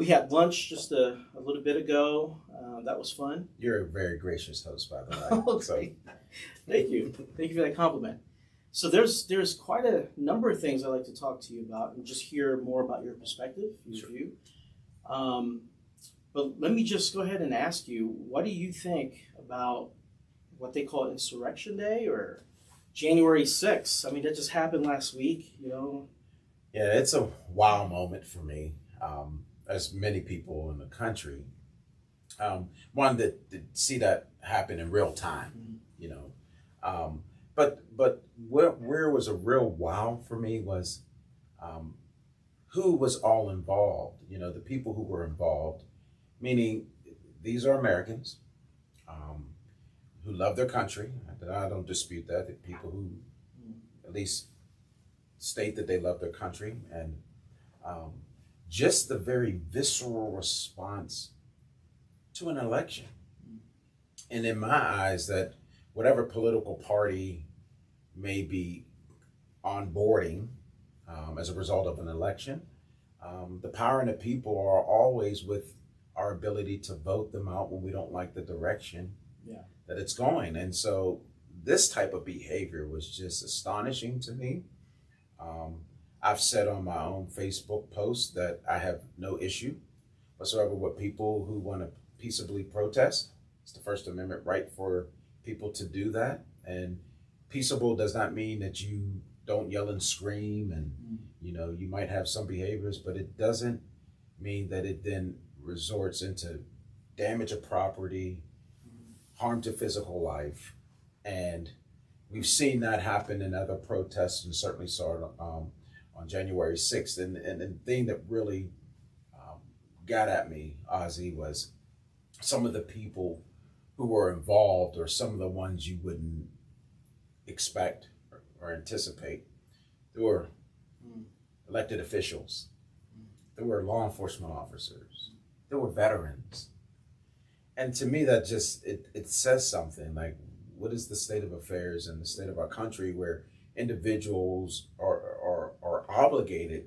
We had lunch just a little bit ago. That was fun. You're a very gracious host, by the way. Okay. Thank you. Thank you for that compliment. So there's quite a number of things I'd like to talk to you about and just hear more about your perspective, your view. But let me just go ahead and ask you, what do you think about what they call Insurrection Day or January 6th? I mean, that just happened last week, you know? Yeah, it's a wow moment for me, as many people in the country. One that see that happen in real time, you know. But where was a real wow for me was who was all involved. You know, the people who were involved, meaning these are Americans who love their country. I don't dispute that. The people who at least state that they love their country, and just the very visceral response to an election. And in my eyes, that whatever political party may be onboarding as a result of an election, the power and the people are always with our ability to vote them out when we don't like the direction that it's going. And so this type of behavior was just astonishing to me. I've said on my own Facebook post that I have no issue whatsoever with people who want to peaceably protest. It's the First Amendment right for people to do that. And peaceable does not mean that you don't yell and scream, and you know, you might have some behaviors, but it doesn't mean that it then resorts into damage of property, harm to physical life. And we've seen that happen in other protests, and certainly saw it on January 6th. And the thing that really got at me, Ozy, was some of the people who were involved, or some of the ones you wouldn't expect or anticipate. There were elected officials. There were law enforcement officers. There were veterans. And to me, that just, it says something. Like, what is the state of affairs in the state of our country, where individuals are obligated,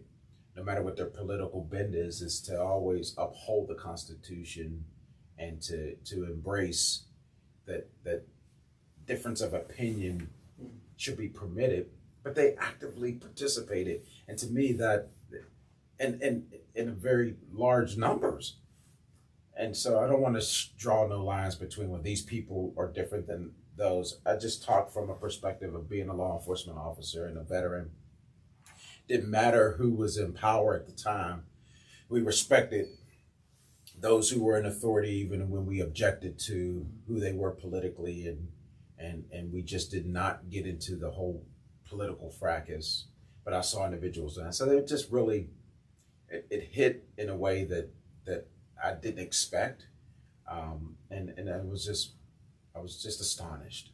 no matter what their political bend is to always uphold the Constitution and to embrace that difference of opinion should be permitted, but they actively participated. And to me, that in a very large numbers. And so I don't want to draw no lines between, well, these people are different than those. I just talk from a perspective of being a law enforcement officer and a veteran. Didn't matter who was in power at the time. We respected those who were in authority, even when we objected to who they were politically, and we just did not get into the whole political fracas. But I saw individuals, and so it just really, it hit in a way that I didn't expect, and I was just astonished.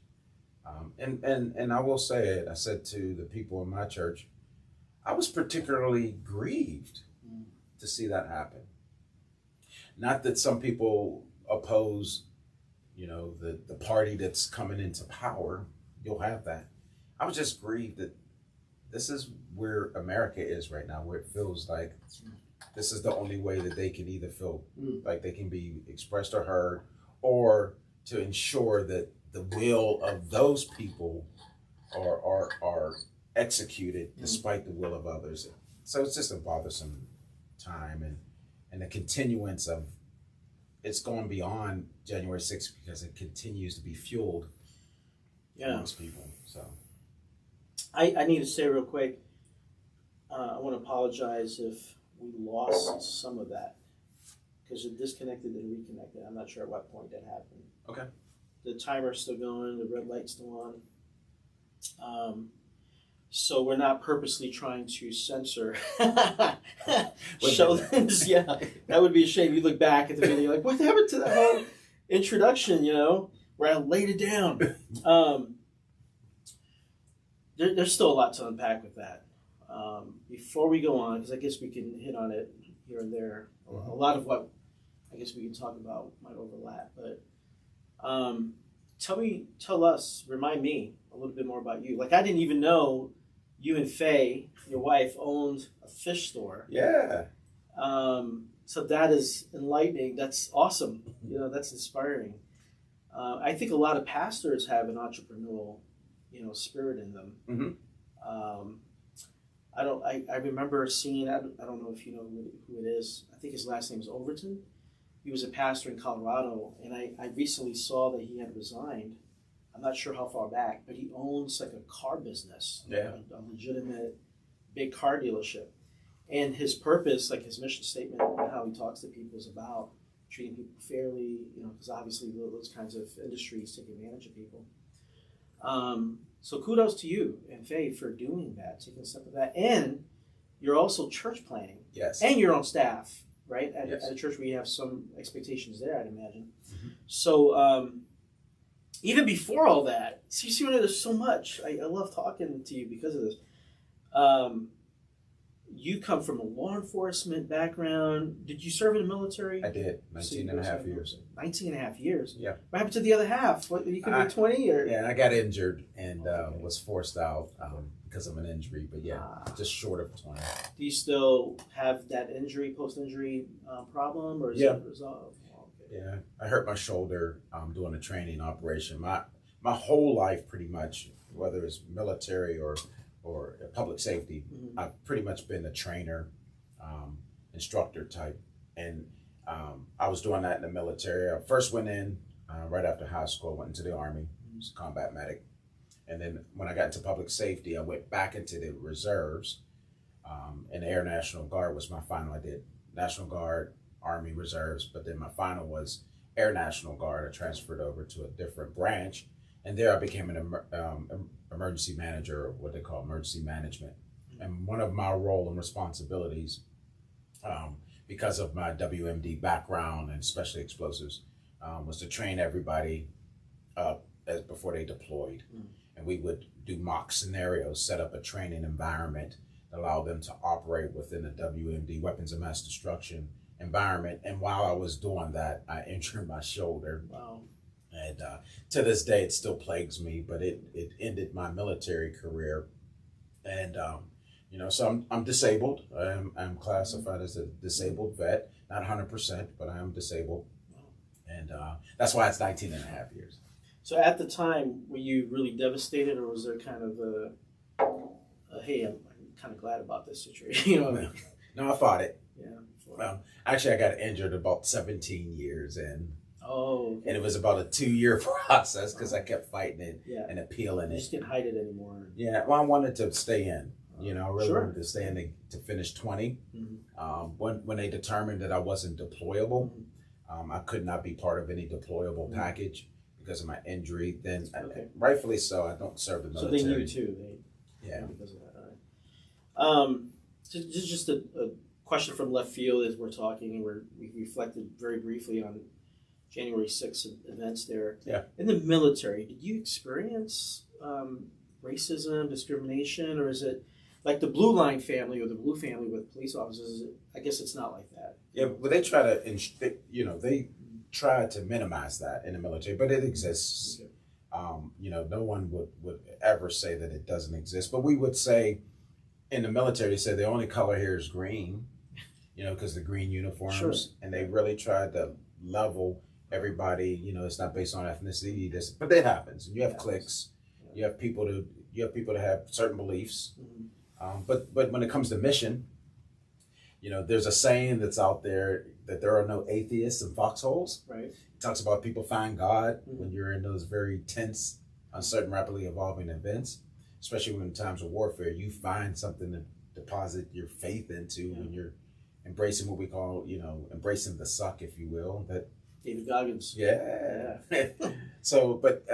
And I will say it. I said to the people in my church, I was particularly grieved to see that happen. Not that some people oppose, you know, the party that's coming into power. You'll have that. I was just grieved that this is where America is right now, where it feels like this is the only way that they can either feel like they can be expressed or heard, or to ensure that the will of those people are executed despite the will of others. So it's just a bothersome time, and the continuance of it's going beyond January 6th because it continues to be fueled amongst people. So I need to say real quick, I want to apologize if we lost some of that, because it disconnected and reconnected. I'm not sure at what point that happened. Okay. The timer's still going, the red light's still on. So we're not purposely trying to censor Sheldon's. Yeah, that would be a shame. You look back at the video, like, what happened to that whole introduction, you know, where I laid it down? There's still a lot to unpack with that. Before we go on, because I guess we can hit on it here and there. A lot of what I guess we can talk about might overlap, but remind me a little bit more about you. Like, I didn't even know you and Faye, your wife, owned a fish store. Yeah. So that is enlightening. That's awesome. You know, that's inspiring. I think a lot of pastors have an entrepreneurial, you know, spirit in them. Mm-hmm. I remember seeing, I don't know if you know who it is. I think his last name is Overton. He was a pastor in Colorado, and I recently saw that he had resigned. I'm not sure how far back, but he owns like a car business, Yeah. a legitimate big car dealership. And his purpose, like his mission statement, and how he talks to people is about treating people fairly, you know, because obviously those kinds of industries take advantage of people. So kudos to you and Faye for doing that, taking a step of that. And you're also church planning. Yes. And you're on staff, right? Yes. At a church where you have some expectations there, I'd imagine. Mm-hmm. So even before all that, see, there's so much. I love talking to you because of this. You come from a law enforcement background. Did you serve in the military? I did. 19 and a half years. 19 and a half years? Yeah. What happened to the other half? What, you could be 20 or? Yeah, I got injured and was forced out because of an injury. But yeah, just short of 20. Do you still have that injury, post-injury problem? Or is it resolved? Oh, okay. Yeah, I hurt my shoulder doing a training operation. My whole life pretty much, whether it's military or public safety, Mm-hmm. I've pretty much been a trainer, instructor type. And I was doing that in the military. I first went in right after high school, went into the Army, was a combat medic. And then when I got into public safety, I went back into the reserves. And the Air National Guard was my final. I did National Guard, Army Reserves, but then my final was Air National Guard. I transferred over to a different branch. And there I became an emergency manager, or what they call emergency management. And one of my role and responsibilities, because of my WMD background and especially explosives, was to train everybody up before they deployed. And we would do mock scenarios, set up a training environment, allow them to operate within a WMD, weapons of mass destruction environment. And while I was doing that, I injured my shoulder. Wow. And to this day, it still plagues me, but it ended my military career. And, so I'm disabled. I'm classified as a disabled vet, not 100%, but I am disabled. And that's why it's 19 and a half years. So at the time, were you really devastated, or was there kind of hey, I'm kind of glad about this situation? You know what I mean? No, I fought it. Yeah. Actually, I got injured about 17 years in. Oh, okay. And it was about a 2-year process because I kept fighting it and appealing You it. just didn't hide it anymore. Yeah, well, I wanted to stay in. I really Sure. wanted to stay in to finish 20. Mm-hmm. When they determined that I wasn't deployable, I could not be part of any deployable package because of my injury. Then, rightfully so, I don't serve the military. So they knew too. Because of that. All right. So this is just a question from left field as we're talking, and we reflected very briefly on January 6th events there. Yeah. In the military, did you experience racism, discrimination, or is it like the Blue Line family or the Blue family with police officers? I guess it's not like that. Yeah, but they try to, they try to minimize that in the military, but it exists. Okay. No one would ever say that it doesn't exist, but we would say in the military, they say the only color here is green, because the green uniforms, Sure. and they really tried to level everybody. It's not based on ethnicity, but that happens. And you have cliques, you have people to have certain beliefs, but when it comes to mission, there's a saying that's out there that there are no atheists in foxholes. Right. It talks about people find God when you're in those very tense, uncertain, rapidly evolving events, especially when in times of warfare, you find something to deposit your faith into when you're embracing what we call, embracing the suck, if you will. That David Goggins. Yeah. So, but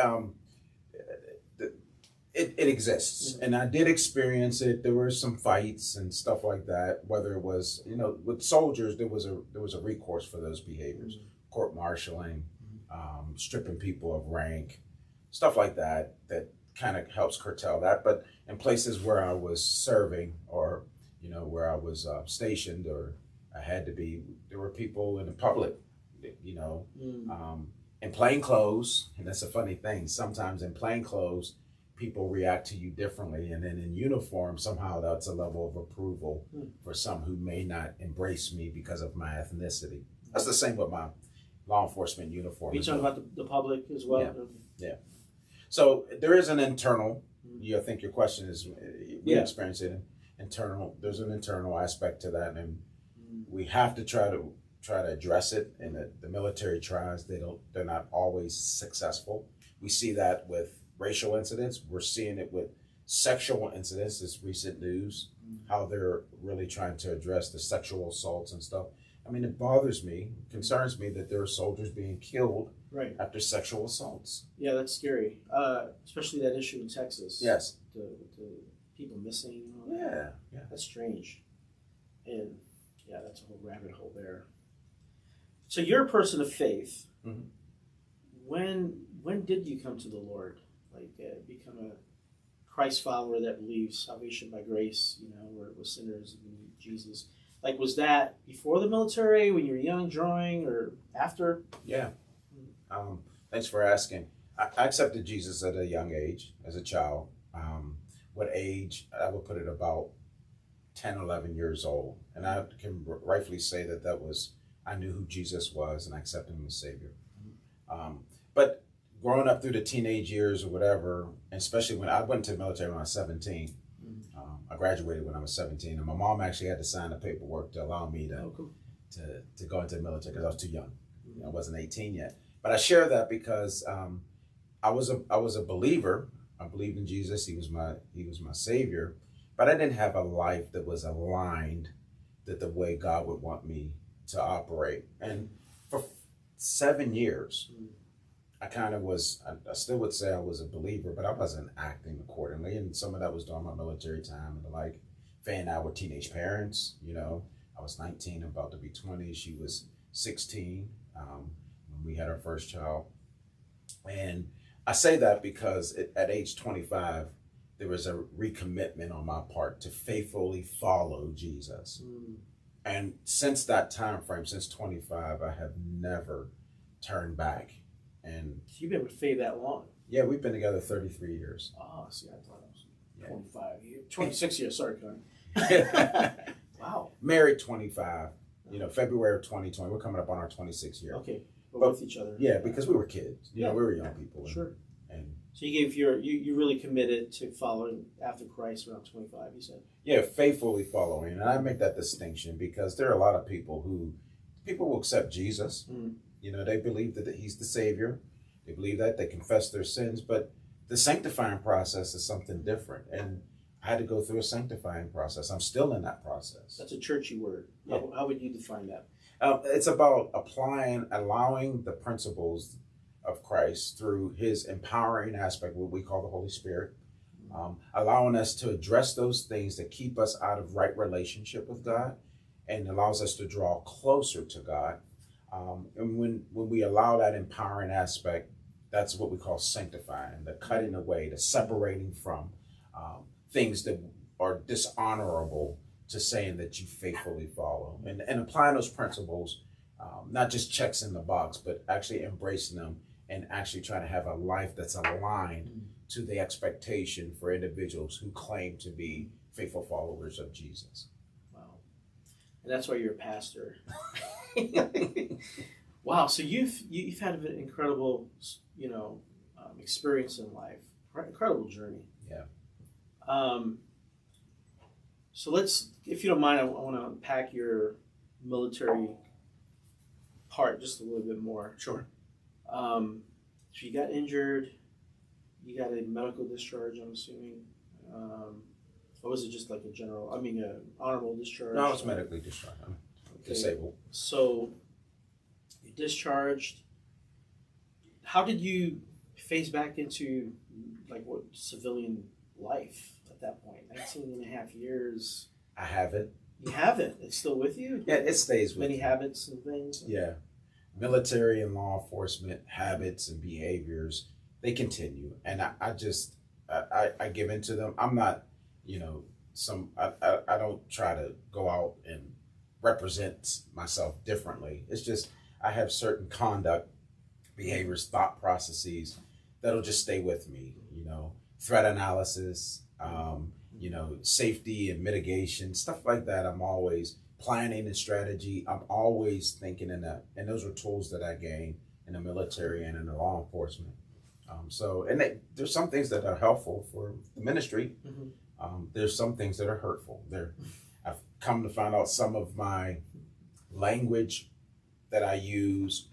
it exists, and I did experience it. There were some fights and stuff like that. Whether it was, with soldiers, there was a recourse for those behaviors, court martialing, stripping people of rank, stuff like that. That kind of helps curtail that. But in places where I was serving, or where I was stationed, or I had to be, there were people in the public, in plain clothes, and that's a funny thing. Sometimes in plain clothes, people react to you differently. And then in uniform, somehow that's a level of approval for some who may not embrace me because of my ethnicity. That's the same with my law enforcement uniform. Are you talking about the public as well? Yeah. So there is an internal, I think your question is, we experience it internal. There's an internal aspect to that, and we have to try to address it. And the military tries. They're not always successful. We see that with racial incidents. We're seeing it with sexual incidents. This recent news, how they're really trying to address the sexual assaults and stuff. I mean, it bothers me, concerns me that there are soldiers being killed after sexual assaults. Yeah, that's scary. Especially that issue in Texas. Yes. The people missing. Yeah. That's strange. And yeah, that's a whole rabbit hole there. So you're a person of faith. Mm-hmm. When did you come to the Lord? Like become a Christ follower that believes salvation by grace, we're sinners and we need Jesus. Like, was that before the military, when you were young, drawing, or after? Yeah. Thanks for asking. I accepted Jesus at a young age, as a child. What age? I would put it about 10, 11 years old. And I can rightfully say I knew who Jesus was and I accepted him as Savior. But growing up through the teenage years or whatever, and especially when I went to the military when I was 17, I graduated when I was 17, and my mom actually had to sign the paperwork to allow me to go into the military because I was too young. I wasn't 18 yet. But I share that because I was a believer. I believed in Jesus. He was my Savior. But I didn't have a life that was aligned that the way God would want me to operate. And for 7 years, I still would say I was a believer, but I wasn't acting accordingly. And some of that was during my military time and the like. Faye and I were teenage parents, I was 19, about to be 20. She was 16 when we had our first child. And I say that because at age 25, there was a recommitment on my part to faithfully follow Jesus. And since that time frame, since 25, I have never turned back. And you've been with Faye that long? Yeah, we've been together 33 years. Oh, see, I thought it was 25 years. 26 years, sorry, Connie. Wow. Married 25, February of 2020. We're coming up on our 26th year. Okay, but with each other. Yeah, because we were kids. We were young people. Sure. And so you really committed to following after Christ around 25, you said? Yeah, faithfully following. And I make that distinction because there are a lot of people will accept Jesus. They believe that he's the Savior. They believe that. They confess their sins. But the sanctifying process is something different. And I had to go through a sanctifying process. I'm still in that process. That's a churchy word. Yeah. How would you define that? It's about allowing the principles of Christ through his empowering aspect, what we call the Holy Spirit, allowing us to address those things that keep us out of right relationship with God and allows us to draw closer to God. And when we allow that empowering aspect, that's what we call sanctifying, the cutting away, the separating from things that are dishonorable to saying that you faithfully follow. And applying those principles, not just checks in the box, but actually embracing them and actually trying to have a life that's aligned to the expectation for individuals who claim to be faithful followers of Jesus. Wow. And that's why you're a pastor. Wow. So you've had an incredible, experience in life, incredible journey. Yeah. So if you don't mind, I want to unpack your military part just a little bit more. Sure. So you got injured, you got a medical discharge, I'm assuming. Or was it just like an honorable discharge? No, I was medically discharged. I'm disabled. So you discharged. How did you phase back into civilian life at that point? 19 and a half years. I have it. You have it? It's still with you? Yeah, it stays with Many me. habits and things? Yeah. Military and law enforcement habits and behaviors, they continue. And I give into them. I'm not, I don't try to go out and represent myself differently. It's just I have certain conduct, behaviors, thought processes that'll just stay with me, threat analysis, you know, safety and mitigation, stuff like that. I'm always planning and strategy. I'm always thinking in that, and those are tools that I gained in the military and in the law enforcement. There's some things that are helpful for the ministry. There's some things that are hurtful. I've come to find out some of my language that I use,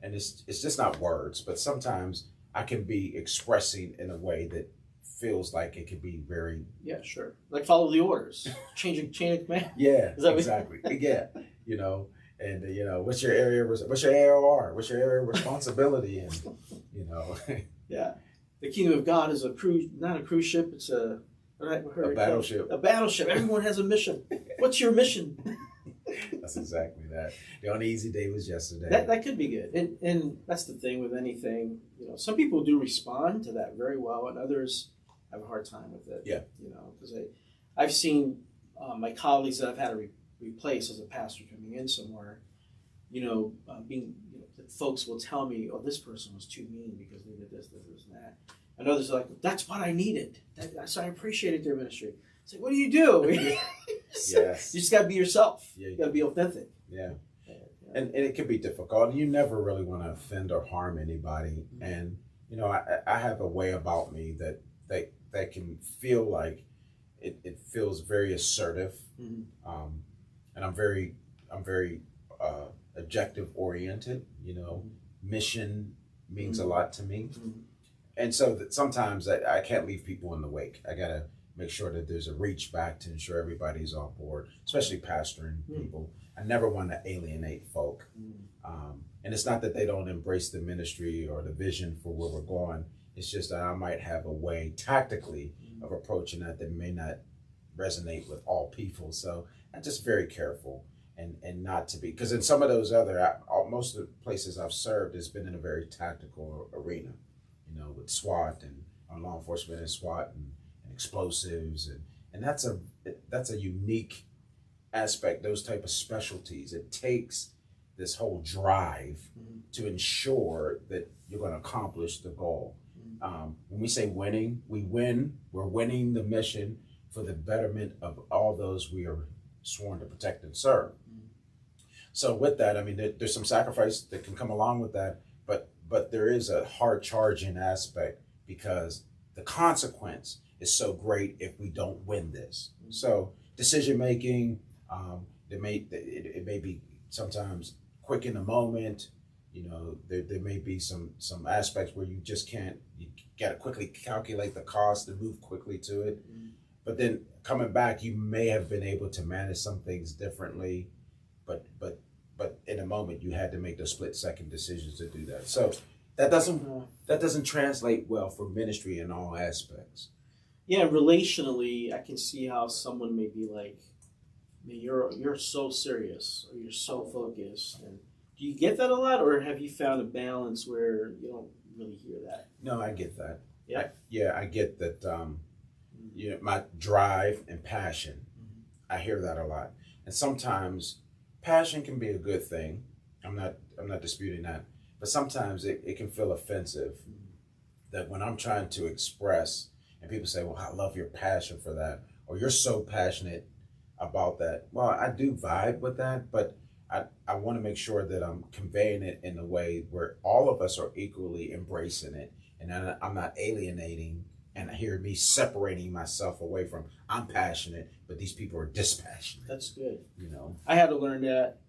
and it's just not words, but sometimes I can be expressing in a way that feels like it could be very sure, like follow the orders, chain of command. Yeah, Is that exactly. Yeah, you know, and you know, what's your AOR, what's your area of responsibility, and you know, yeah, the kingdom of God is not a cruise ship. It's a battleship. A battleship. Everyone has a mission. What's your mission? That's exactly that. The only easy day was yesterday. That could be good, and that's the thing with anything. You know, some people do respond to that very well, and others have a hard time with it. Yeah. You know, because I've seen my colleagues that I've had to replace as a pastor coming in somewhere. Folks will tell me, "Oh, this person was too mean because they did this, and that." And others are like, "That's what I needed. So I appreciated their ministry." It's like, what do you do? Yes. You just got to be yourself. Yeah, you got to be authentic. Yeah. And it can be difficult. You never really want to offend or harm anybody. And, you know, I have a way about me that can feel like it feels very assertive. And I'm very objective oriented, you know. Mission means a lot to me. And so that sometimes I can't leave people in the wake. I got to make sure that there's a reach back to ensure everybody's on board, especially pastoring people. I never want to alienate folk. And it's not that they don't embrace the ministry or the vision for where we're going. It's just that I might have a way tactically of approaching that may not resonate with all people. So I'm just very careful and not to be, because in some of those most of the places I've served has been in a very tactical arena, you know, with SWAT and law enforcement and SWAT and explosives. And that's a unique aspect, those type of specialties. It takes this whole drive to ensure that you're going to accomplish the goal. When we say winning, we're winning the mission for the betterment of all those we are sworn to protect and serve. So with that, I mean, there's some sacrifice that can come along with that, but there is a hard charging aspect because the consequence is so great if we don't win this. So decision making, it may be sometimes quick in the moment. You know, there may be some aspects where you got to quickly calculate the cost and move quickly to it. But then coming back, you may have been able to manage some things differently, but in a moment you had to make those split-second decisions to do that. So that doesn't translate well for ministry in all aspects. Yeah, relationally, I can see how someone may be like, you're so serious or you're so focused. And do you get that a lot, or have you found a balance where you don't really hear that? No, I get that. Yeah, I get that. You know, my drive and passion, I hear that a lot. And sometimes passion can be a good thing. I'm not disputing that. But sometimes it can feel offensive that when I'm trying to express and people say, well, I love your passion for that, or you're so passionate about that. Well, I do vibe with that, but I want to make sure that I'm conveying it in a way where all of us are equally embracing it. And I'm not alienating and hear me separating myself away from, I'm passionate, but these people are dispassionate. That's good. You know, I had to learn that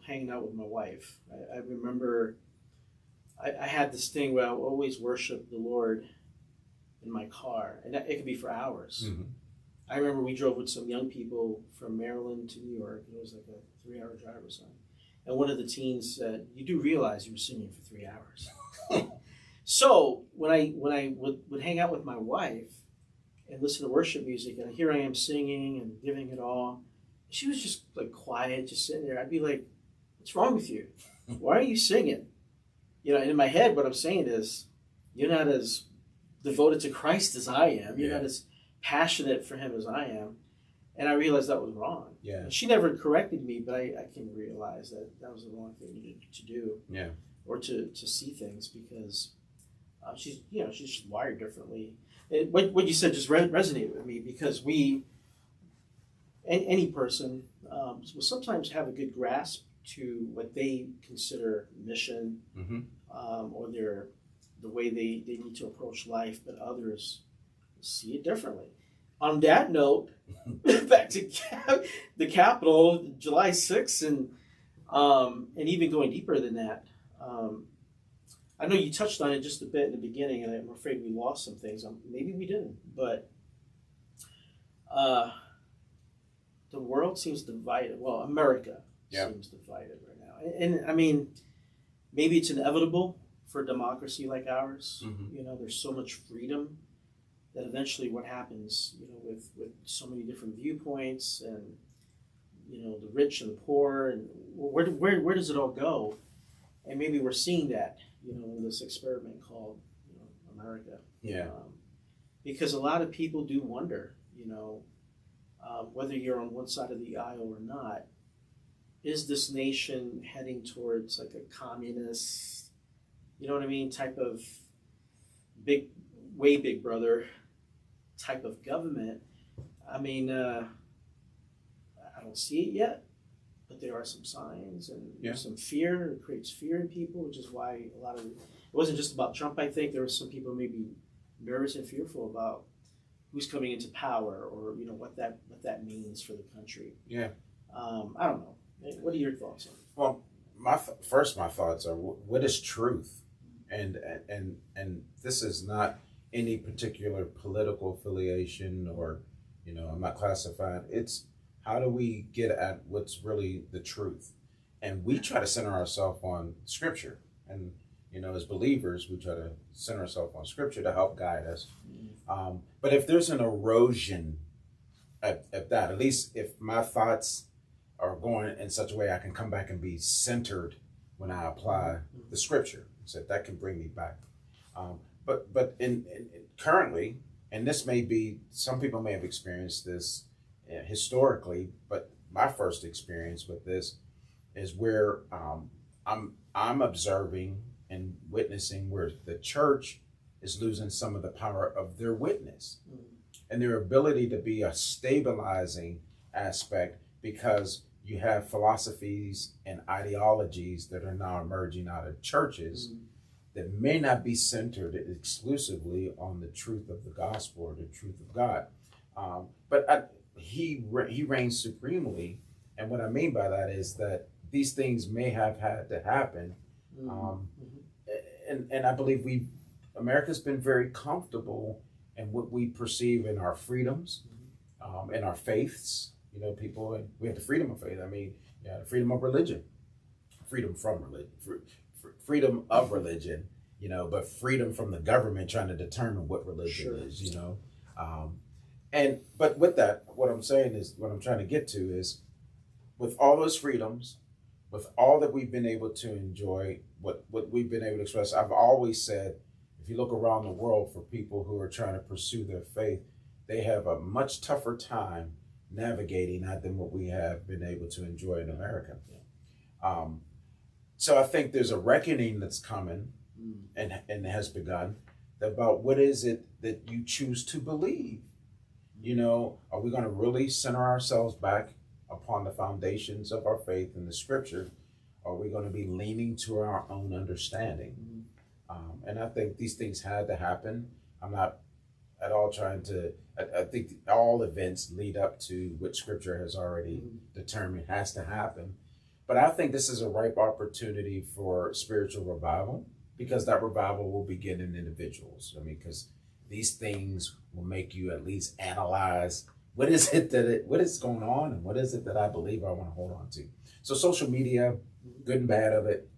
hanging out with my wife. I remember I had this thing where I would always worship the Lord in my car, and it could be for hours. I remember we drove with some young people from Maryland to New York. It was like a 3-hour drive or something. And one of the teens said, "You do realize you were singing for 3 hours." So when I would hang out with my wife and listen to worship music, and here I am singing and giving it all, she was just like quiet, just sitting there. I'd be like, "What's wrong with you? Why are you singing?" You know, and in my head, what I'm saying is, you're not as devoted to Christ as I am. You're not as passionate for Him as I am. And I realized that was wrong. Yeah. And she never corrected me, but I can realize that was the wrong thing to do. Yeah. Or to see things, because She's wired differently. What you said just resonated with me because any person will sometimes have a good grasp to what they consider mission, Mm-hmm. or the way they need to approach life, but others see it differently. On that note, back to the Capitol, July 6th, and even going deeper than that. I know you touched on it just a bit in the beginning, and I'm afraid we lost some things. Maybe we didn't, but the world seems divided. Well, America seems divided right now. And I mean, maybe it's inevitable for a democracy like ours. Mm-hmm. There's so much freedom that eventually what happens, with so many different viewpoints and, the rich and the poor, and where does it all go? And maybe we're seeing that, in this experiment called, America. Yeah. Because a lot of people do wonder, whether you're on one side of the aisle or not, is this nation heading towards like a communist, type of big brother type of government? I mean, I don't see it yet, but there are some signs and some fear. It creates fear in people, which is why it wasn't just about Trump. I think there were some people maybe nervous and fearful about who's coming into power, or what that means for the country. Yeah. I don't know. What are your thoughts on it? Well, my thoughts are, what is truth, and this is not any particular political affiliation, or I'm not classifying. It's how do we get at what's really the truth, and we try to center ourselves on Scripture, and as believers, we try to center ourselves on Scripture to help guide us. But if there's an erosion at that, at least if my thoughts are going in such a way I can come back and be centered when I apply the Scripture, so that can bring me back. But in currently, and this may be, some people may have experienced this historically, but my first experience with this is where I'm observing and witnessing where the church is losing some of the power of their witness and their ability to be a stabilizing aspect, because you have philosophies and ideologies that are now emerging out of churches that may not be centered exclusively on the truth of the gospel or the truth of God. But he reigns supremely. And what I mean by that is that these things may have had to happen. And I believe America's been very comfortable in what we perceive in our freedoms, in our faiths. People, we have the freedom of faith. I mean, the freedom of religion, freedom from religion, freedom of religion, but freedom from the government trying to determine what religion is, but with that, what I'm saying is, what I'm trying to get to is, with all those freedoms, with all that we've been able to enjoy, what we've been able to express, I've always said, if you look around the world for people who are trying to pursue their faith, they have a much tougher time navigating that than what we have been able to enjoy in America. So I think there's a reckoning that's coming and has begun about what is it that you choose to believe. Are we going to really center ourselves back upon the foundations of our faith in the Scripture? Or are we going to be leaning to our own understanding? And I think these things had to happen. I'm not at all trying to, I think all events lead up to what Scripture has already determined has to happen. But I think this is a ripe opportunity for spiritual revival, because that revival will begin in individuals. I mean, because these things will make you at least analyze what is going on, and what is it that I believe I want to hold on to. So social media, good and bad of it,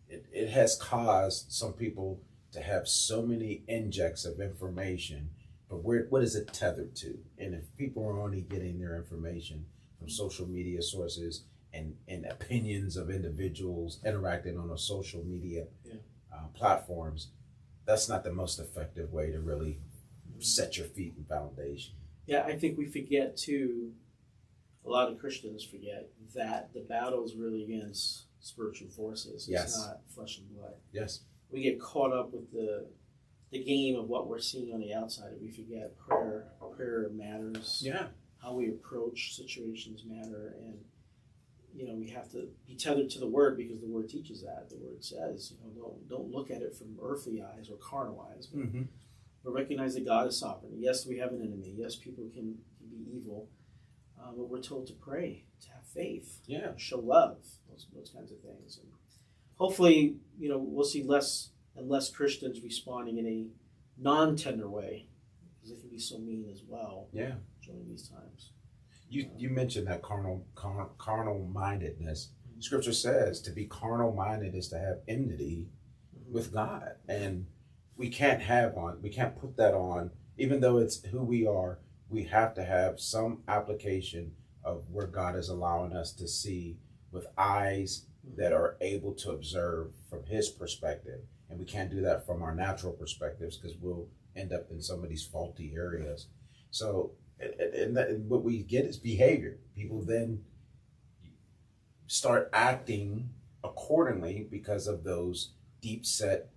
it has caused some people to have so many injects of information, but what is it tethered to? And if people are only getting their information from social media sources and opinions of individuals interacting on a social media platforms, that's not the most effective way to really set your feet in foundation. Yeah, I think we forget too, a lot of Christians forget that the battle is really against spiritual forces. Yes. It's not flesh and blood. Yes. We get caught up with the game of what we're seeing on the outside, and we forget prayer matters. Yeah. How we approach situations matter, and we have to be tethered to the Word, because the Word teaches that. The Word says, don't look at it from earthly eyes or carnal eyes, but recognize that God is sovereign. Yes, we have an enemy. Yes, people can be evil, but we're told to pray, to have faith, show love, those kinds of things. And hopefully, we'll see less and less Christians responding in a non-tender way, because they can be so mean as well. Yeah. During these times. You mentioned that carnal mindedness. Scripture says to be carnal minded is to have enmity with God, and we can't put that on, even though it's who we are. We have to have some application of where God is allowing us to see with eyes that are able to observe from His perspective, and we can't do that from our natural perspectives, because we'll end up in some of these faulty areas. So, and what we get is behavior. People then start acting accordingly because of those deep set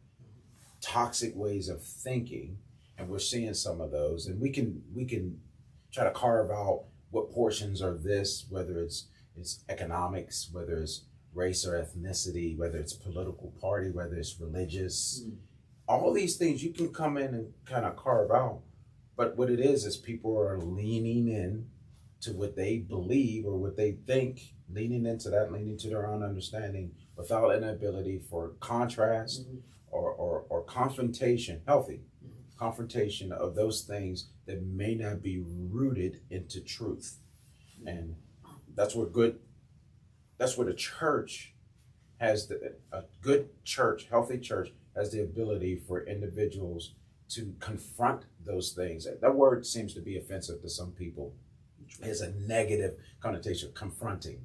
toxic ways of thinking, and we're seeing some of those, and we can try to carve out what portions are this, whether it's economics, whether it's race or ethnicity, whether it's political party, whether it's religious, all these things you can come in and kind of carve out. But what it is people are leaning in to what they believe or what they think, leaning into their own understanding, without an ability for contrast or confrontation, healthy confrontation of those things that may not be rooted into truth. And that's where the church has a good church, healthy church, has the ability for individuals to confront those things. That word seems to be offensive to some people. It has a negative connotation. Confronting.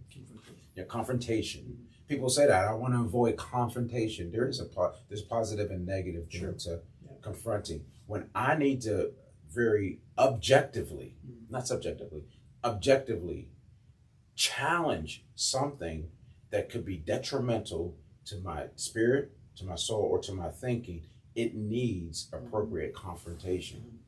Confrontation. People say that I want to avoid confrontation. There's positive and negative to confronting. When I need to very objectively, not subjectively, objectively challenge something that could be detrimental to my spirit, to my soul, or to my thinking, it needs appropriate confrontation.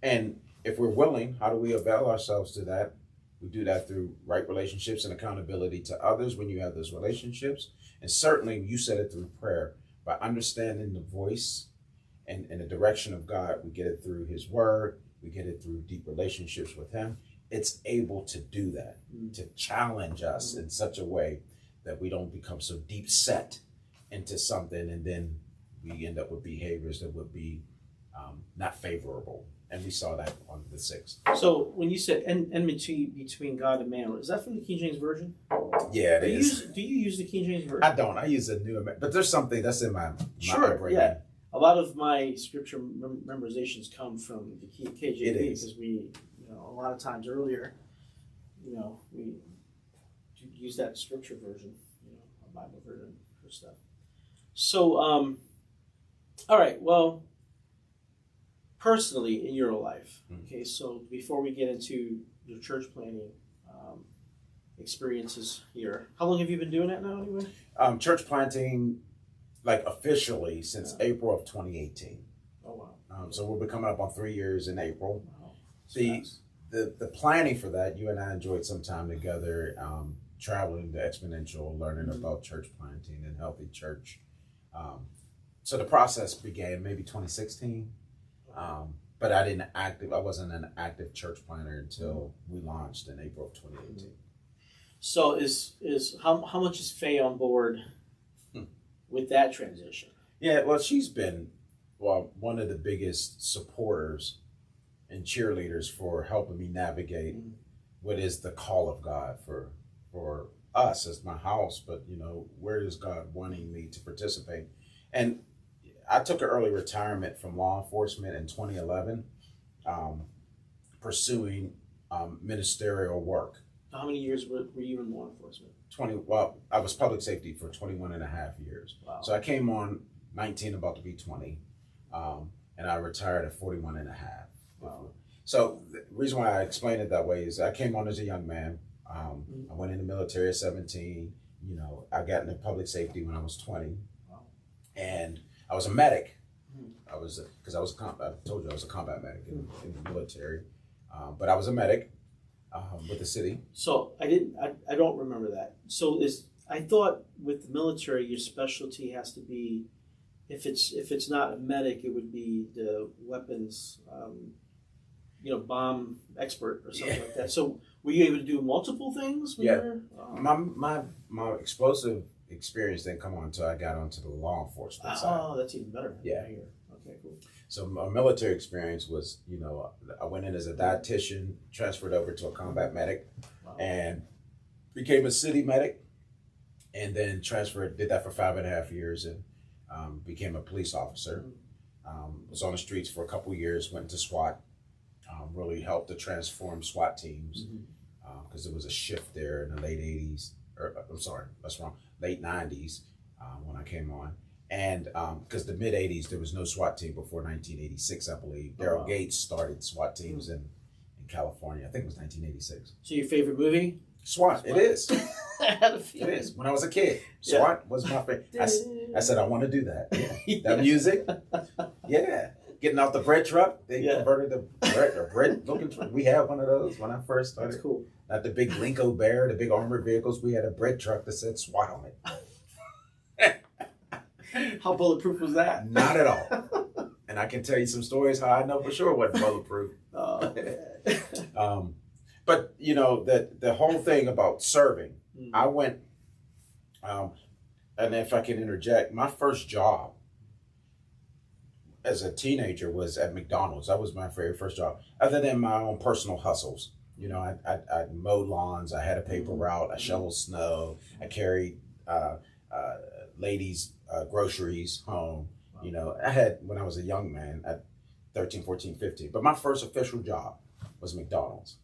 And if we're willing, how do we avail ourselves to that? We do that through right relationships and accountability to others when you have those relationships. And certainly you said it through prayer, by understanding the voice and the direction of God. We get it through His Word. We get it through deep relationships with Him. It's able to do that, to challenge us in such a way that we don't become so deep set into something, and then we end up with behaviors that would be not favorable. And we saw that on the 6th. So when you said enmity between God and man, is that from the King James Version? Yeah, it is. Do you use the King James Version? I don't. I use a New American, but there's something that's in my upbringing. Yeah. A lot of my scripture memorizations come from the KJV, because we, a lot of times earlier, we use that scripture version, a Bible version for stuff. So, all right, well, personally in your life, okay, so before we get into your church planning experiences here, how long have you been doing that now anyway? Church planting, like officially, since April of 2018. Oh, wow. So we'll be coming up on 3 years in April. Wow. The planning for that, you and I enjoyed some time together, traveling to Exponential, learning about church planting and healthy church. So the process began maybe 2016. But I wasn't an active church planner until we launched in April of 2018. So how much is Faye on board with that transition? Yeah, well, she's been one of the biggest supporters and cheerleaders for helping me navigate what is the call of God for us as my house, but where is God wanting me to participate? And I took an early retirement from law enforcement in 2011, pursuing ministerial work. How many years were you in law enforcement? I was public safety for 21 and a half years. Wow. So I came on 19, about to be 20, and I retired at 41 and a half. Wow. So the reason why I explain it that way is I came on as a young man. I went in the military at 17, You know, I got into public safety when I was 20, Wow. and I was a medic. Mhm. I told you I was a combat medic in the military, but I was a medic with the city. So I don't remember that. So I thought with the military, your specialty has to be, if it's not a medic, it would be the weapons, bomb expert or something like that. So were you able to do multiple things? When Yeah. you were, My explosive experience didn't come on until I got onto the law enforcement side. Oh, that's even better. Yeah. Here. Okay, cool. So my military experience was, I went in as a dietitian, transferred over to a combat medic, Wow. and became a city medic, and then transferred, did that for 5.5 years, and became a police officer. Was on the streets for a couple years, went to SWAT, really helped to transform SWAT teams, because there was a shift there in the late 80s, or I'm sorry, that's wrong, late 90s when I came on. And because the mid 80s, there was no SWAT team before 1986, I believe. Daryl Gates started SWAT teams in California. I think it was 1986. So your favorite movie? SWAT. It is. I had a It feeling. is. When I was a kid, SWAT was my favorite. I said, I want to do that. Yeah. That music. Yeah. Getting out the bread truck. They converted the bread looking truck. We had one of those when I first started. That's cool. Not the big Linko Bear, the big armored vehicles. We had a bread truck that said SWAT on it. How bulletproof was that? Not at all. And I can tell you some stories how I know for sure what bulletproof. But the whole thing about serving, I went, and if I can interject, my first job as a teenager was at McDonald's. That was my very first job, other than my own personal hustles. I mowed lawns, I had a paper route, I shoveled snow, I carried ladies' groceries home. I had, when I was a young man at 13, 14, 15. But my first official job was McDonald's.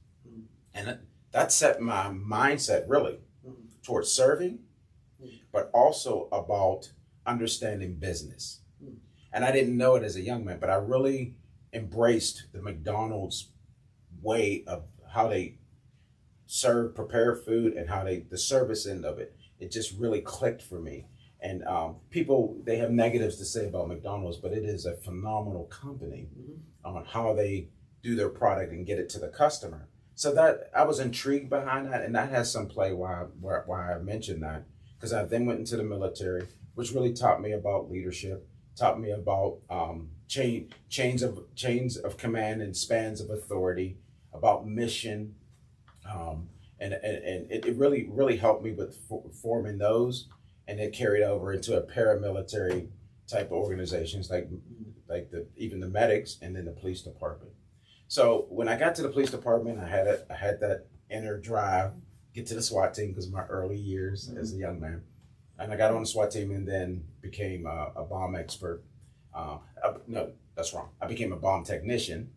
And that set my mindset really towards serving, but also about understanding business. And I didn't know it as a young man, but I really embraced the McDonald's way of how they prepare food, and how the service end of it. It just really clicked for me. And people, they have negatives to say about McDonald's, but it is a phenomenal company on how they do their product and get it to the customer. So that I was intrigued behind that, and that has some play why I mentioned that, because I then went into the military, which really taught me about leadership, taught me about chains of command and spans of authority, about mission, and it really helped me with forming those. And it carried over into a paramilitary type of organizations, like even the medics, and then the police department. So when I got to the police department, I had that inner drive, get to the SWAT team, because of my early years as a young man. And I got on the SWAT team and then became a bomb expert. No, that's wrong. I became a bomb technician.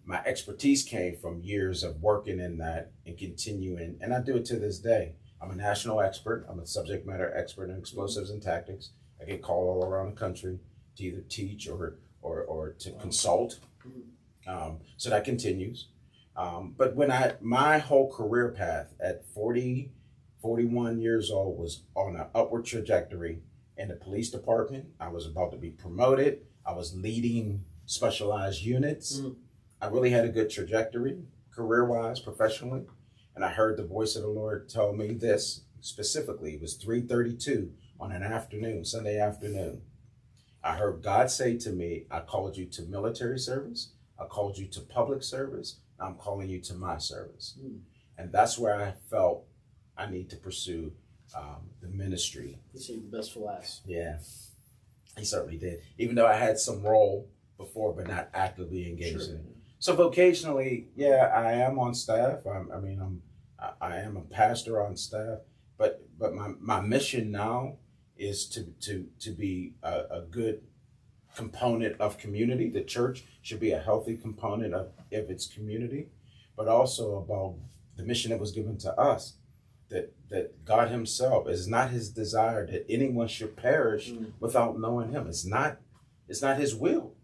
My expertise came from years of working in that and continuing, and I do it to this day. I'm a national expert. I'm a subject matter expert in explosives and tactics. I get called all around the country to either teach or to consult. So that continues. But my whole career path at 41 years old was on an upward trajectory in the police department. I was about to be promoted. I was leading specialized units. I really had a good trajectory, career-wise, professionally. And I heard the voice of the Lord tell me this specifically. It was 3:32 on an afternoon, Sunday afternoon. I heard God say to me, I called you to military service. I called you to public service. I'm calling you to my service. And that's where I felt I need to pursue the ministry. He saved the best for last. Yeah, he certainly did. Even though I had some role before, but not actively engaged in it. So vocationally, yeah, I am on staff. I am a pastor on staff, but my mission now is to be a good component of community. The church should be a healthy component of its community, but also about the mission that was given to us, that God himself is not his desire that anyone should perish without knowing him. It's not his will.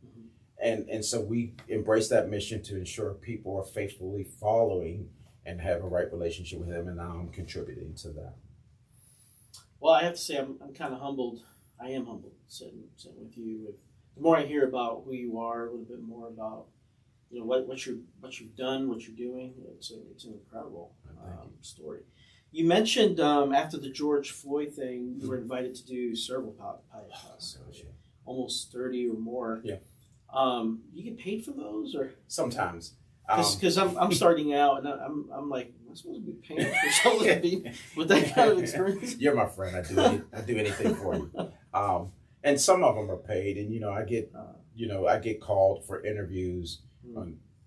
And so we embrace that mission to ensure people are faithfully following and have a right relationship with him, and now I'm contributing to that. Well, I have to say, I'm kind of humbled. I am humbled sitting with you. The more I hear about who you are, a little bit more about what you've done, what you're doing. It's an incredible story. You mentioned after the George Floyd thing, you were invited to do cerebral bypass, almost 30 or more. Yeah. You get paid for those, or sometimes? Because I'm starting out, and I'm like, am I supposed to be paying for something with that kind of experience? You're my friend. I do anything for you. And some of them are paid, and I get called for interviews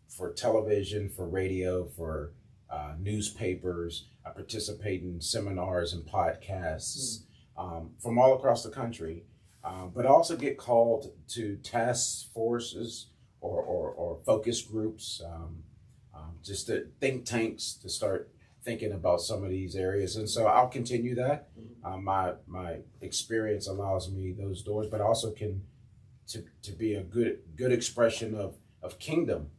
for television, for radio, for newspapers. I participate in seminars and podcasts from all across the country, but I also get called to task forces or focus groups, just to think tanks to start thinking about some of these areas. And so I'll continue that. My experience allows me those doors, but also can to be a good expression of kingdom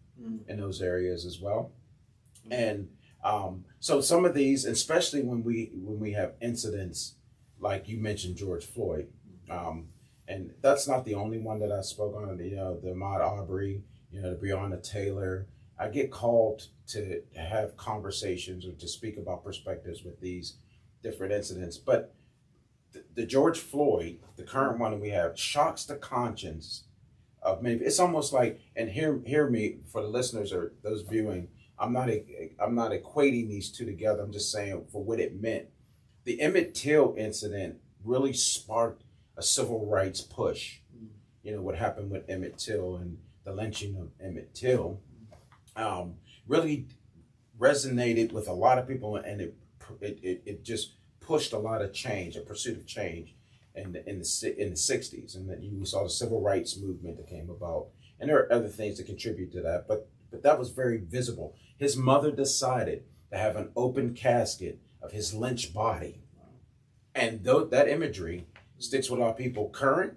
in those areas as well. And so some of these, especially when we have incidents like you mentioned George Floyd, and that's not the only one that I spoke on. The Ahmaud Arbery, the Breonna Taylor. I get called to have conversations or to speak about perspectives with these different incidents. But the George Floyd, the current one that we have, shocks the conscience of many. It's almost like, and hear me for the listeners or those viewing. I'm not equating these two together. I'm just saying for what it meant. The Emmett Till incident really sparked a civil rights push. What happened with Emmett Till and the lynching of Emmett Till really resonated with a lot of people, and it just pushed a lot of change, a pursuit of change in the 60s, and then you saw the civil rights movement that came about, and there are other things that contribute to that, but that was very visible. His mother decided to have an open casket of his lynched body, and that imagery sticks with our people current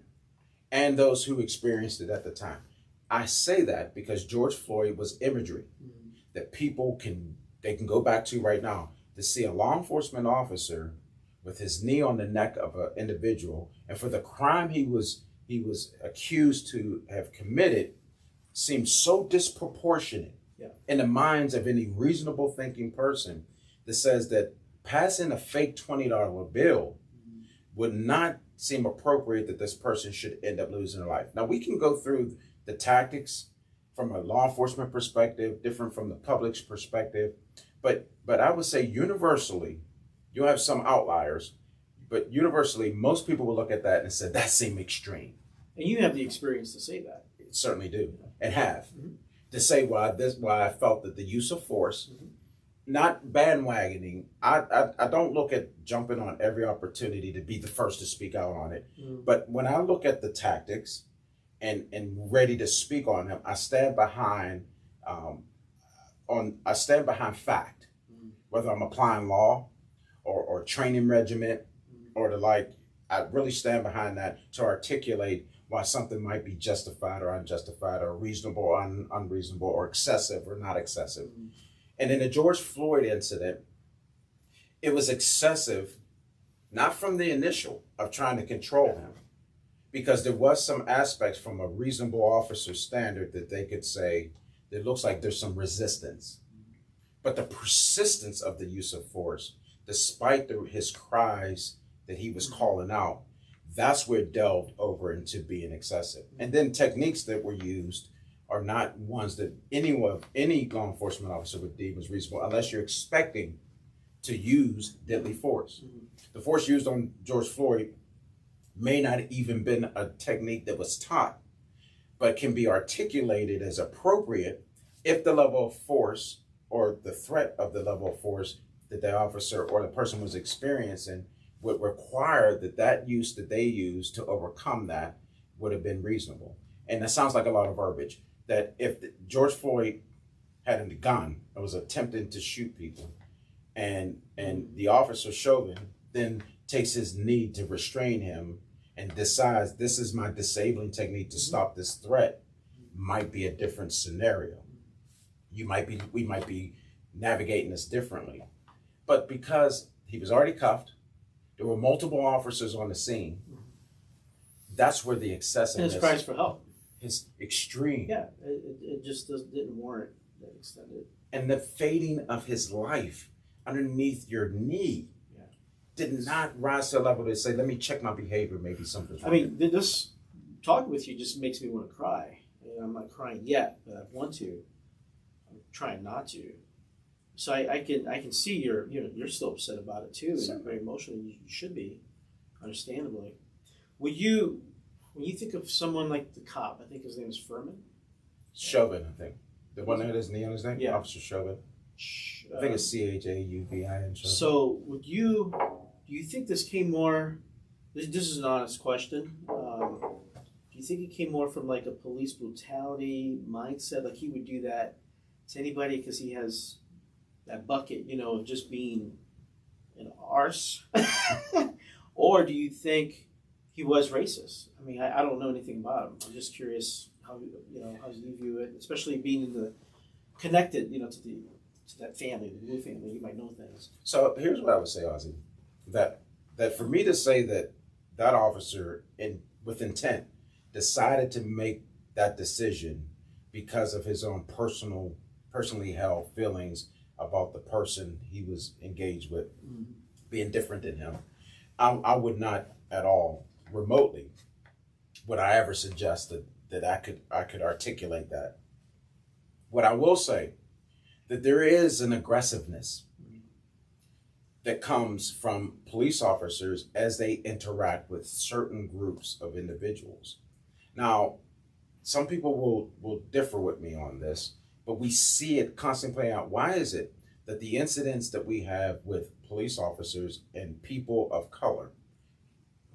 and those who experienced it at the time. I say that because George Floyd was imagery that people can go back to right now, to see a law enforcement officer with his knee on the neck of an individual, and for the crime he was accused to have committed seems so disproportionate in the minds of any reasonable thinking person that says that passing a fake $20 bill would not seem appropriate, that this person should end up losing their life. Now, we can go through the tactics from a law enforcement perspective, different from the public's perspective, but I would say universally, you'll have some outliers, but universally, most people will look at that and say, that seemed extreme. And you have the experience to say that. Certainly do, and have. To say why I felt that the use of force, not bandwagoning. I don't look at jumping on every opportunity to be the first to speak out on it. But when I look at the tactics and ready to speak on them, I stand behind fact, whether I'm applying law or training regiment or the like. I really stand behind that to articulate why something might be justified or unjustified or reasonable or unreasonable or excessive or not excessive. And in the George Floyd incident, it was excessive, not from the initial of trying to control him, because there was some aspects from a reasonable officer's standard that they could say, it looks like there's some resistance. But the persistence of the use of force, despite his cries that he was calling out, that's where it delved over into being excessive. And then techniques that were used are not ones that any law enforcement officer would deem as reasonable, unless you're expecting to use deadly force. The force used on George Floyd may not even been a technique that was taught, but can be articulated as appropriate if the level of force or the threat of the level of force that the officer or the person was experiencing would require that use that they used to overcome that would have been reasonable. And that sounds like a lot of verbiage, that if George Floyd had a gun and was attempting to shoot people, and the officer Sheldon then takes his knee to restrain him and decides this is my disabling technique to stop this threat, might be a different scenario. We might be navigating this differently. But because he was already cuffed, There were multiple officers on the scene. That's where the And excessiveness his cries for help. is extreme. Yeah, it just didn't warrant that extended. And the fading of his life underneath your knee did not rise to a level to say, let me check my behavior, maybe something's wrong. I mean, this talking with you just makes me want to cry. And I'm not crying yet, but I want to. I'm trying not to. So I can see you're still upset about it too, and very emotional. You should be, understandably. When you think of someone like the cop, I think his name is Furman. Chauvin, I think. The one that had his knee on his neck? Yeah. Officer Chauvin. I think it's Chauvin. So do you think this came more, this is an honest question, do you think it came more from like a police brutality mindset, like he would do that to anybody because he has that bucket, of just being an arse? Or do you think he was racist? I mean, I don't know anything about him. I'm just curious how you view it, especially being connected, to that family, the Blue family. You might know things. So here's what I would say, Ozy, that for me to say that officer with intent decided to make that decision because of his own personally held feelings about the person he was engaged with being different than him, I would not at all remotely would I ever suggest that I could articulate that. What I will say, that there is an aggressiveness that comes from police officers as they interact with certain groups of individuals. Now, some people will differ with me on this, but we see it constantly playing out. Why is it that the incidents that we have with police officers and people of color,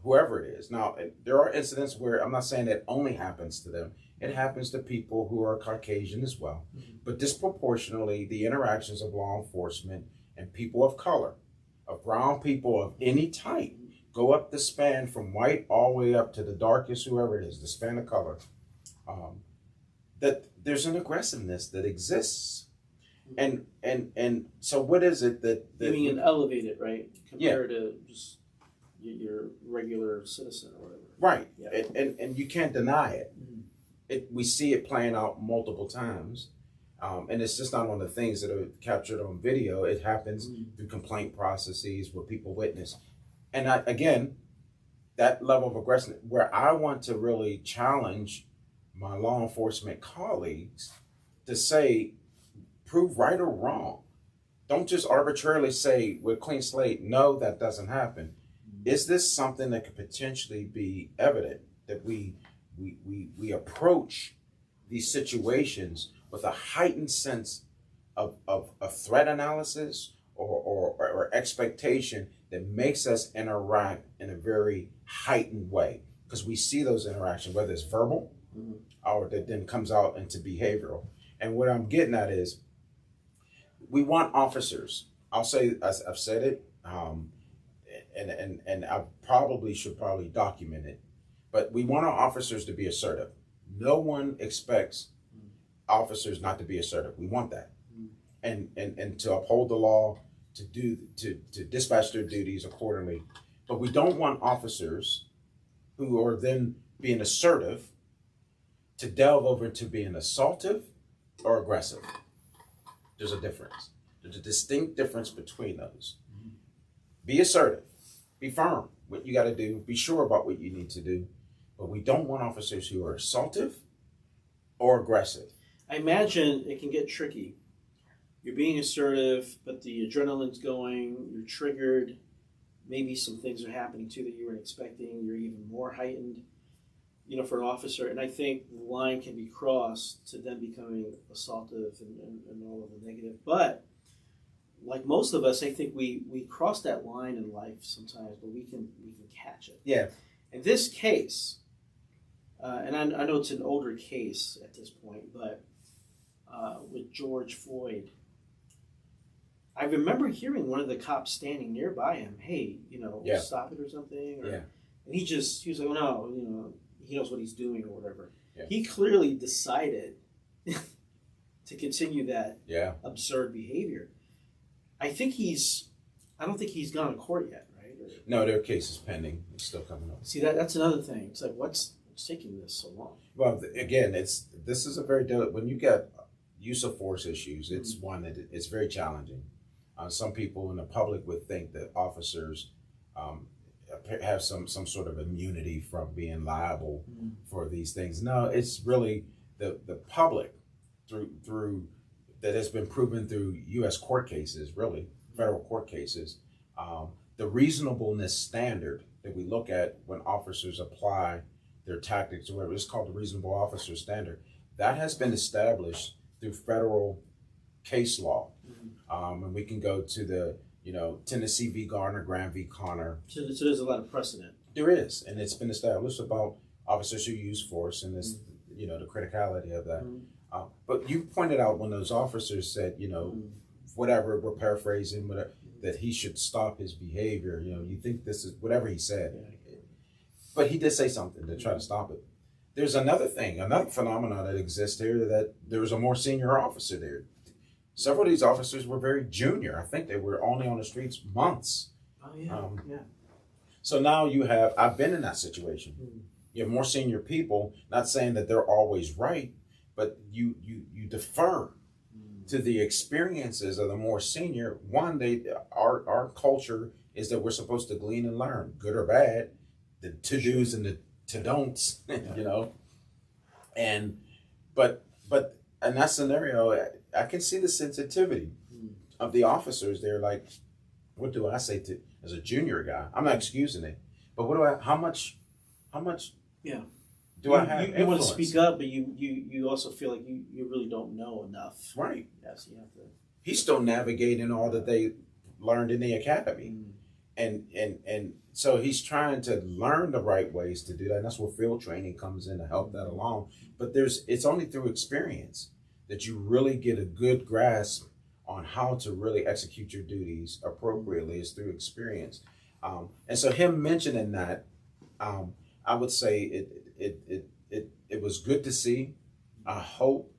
whoever it is, now there are incidents where I'm not saying that only happens to them, it happens to people who are Caucasian as well, but disproportionately the interactions of law enforcement and people of color, of brown people of any type, go up the span from white all the way up to the darkest, whoever it is, the span of color, that there's an aggressiveness that exists. And so what is it that You mean an elevated, right? Compared to just your regular citizen or whatever. Right. Yeah. And you can't deny it. We see it playing out multiple times. And it's just not on the things that are captured on video. It happens through complaint processes where people witness. And again, that level of aggression, where I want to really challenge my law enforcement colleagues to say, prove right or wrong. Don't just arbitrarily say with clean slate, no, that doesn't happen. Is this something that could potentially be evident that we approach these situations with a heightened sense of threat analysis or expectation that makes us interact in a very heightened way? Because we see those interactions, whether it's verbal or that then comes out into behavioral. And what I'm getting at is, we want officers. I'll say, as I've said it, and I should document it, but we want our officers to be assertive. No one expects officers not to be assertive. We want that, and to uphold the law, to dispatch their duties accordingly. But we don't want officers who are then being assertive to delve over into being assaultive or aggressive. There's a difference. There's a distinct difference between those. Be assertive. Be firm. What you got to do. Be sure about what you need to do. But we don't want officers who are assaultive or aggressive. I imagine it can get tricky. You're being assertive, but the adrenaline's going. You're triggered. Maybe some things are happening too that you weren't expecting. You're even more heightened, for an officer. And I think the line can be crossed to them becoming assaultive and all of the negative. But like most of us, I think we cross that line in life sometimes, but we can catch it. Yeah. In this case, and I know it's an older case at this point, but with George Floyd, I remember hearing one of the cops standing nearby him, hey, stop it or something. Or, and he was like, oh, no, he knows what he's doing or whatever. Yeah. He clearly decided to continue that absurd behavior. I don't think he's gone to court yet, right? No, their case is pending. It's still coming up. See, that's another thing. It's like, what's taking this so long? Well, again, this is a very when you get use of force issues, it's one that it's very challenging. Some people in the public would think that officers have some sort of immunity from being liable for these things. No, it's really the public through that has been proven through U.S. court cases, really federal court cases. The reasonableness standard that we look at when officers apply their tactics or whatever, it's called the reasonable officer standard. That has been established through federal case law. And we can go to the, Tennessee v. Garner, Graham v. Connor. So there's a lot of precedent. There is, and it's been established about officers who use force and this, the criticality of that. But you pointed out when those officers said, whatever, we're paraphrasing, whatever, that he should stop his behavior. You think this is whatever he said. But he did say something to try to stop it. There's another phenomenon that exists here, that there was a more senior officer there. Several of these officers were very junior. I think they were only on the streets months. Oh, yeah. So now I've been in that situation. You have more senior people, not saying that they're always right, but you defer to the experiences of the more senior. One, our culture is that we're supposed to glean and learn, good or bad, the to-dos and the to-don'ts, But in that scenario, I can see the sensitivity of the officers. They're like, what do I say to as a junior guy? I'm not excusing it, but how much do I have? You want to speak up, but you also feel like you really don't know enough. Right. Yes, you have to. He's still navigating all that they learned in the academy. And so he's trying to learn the right ways to do that. And that's where field training comes in to help that along. But it's only through experience that you really get a good grasp on how to really execute your duties appropriately, is through experience. And so him mentioning that, I would say it was good to see. I hope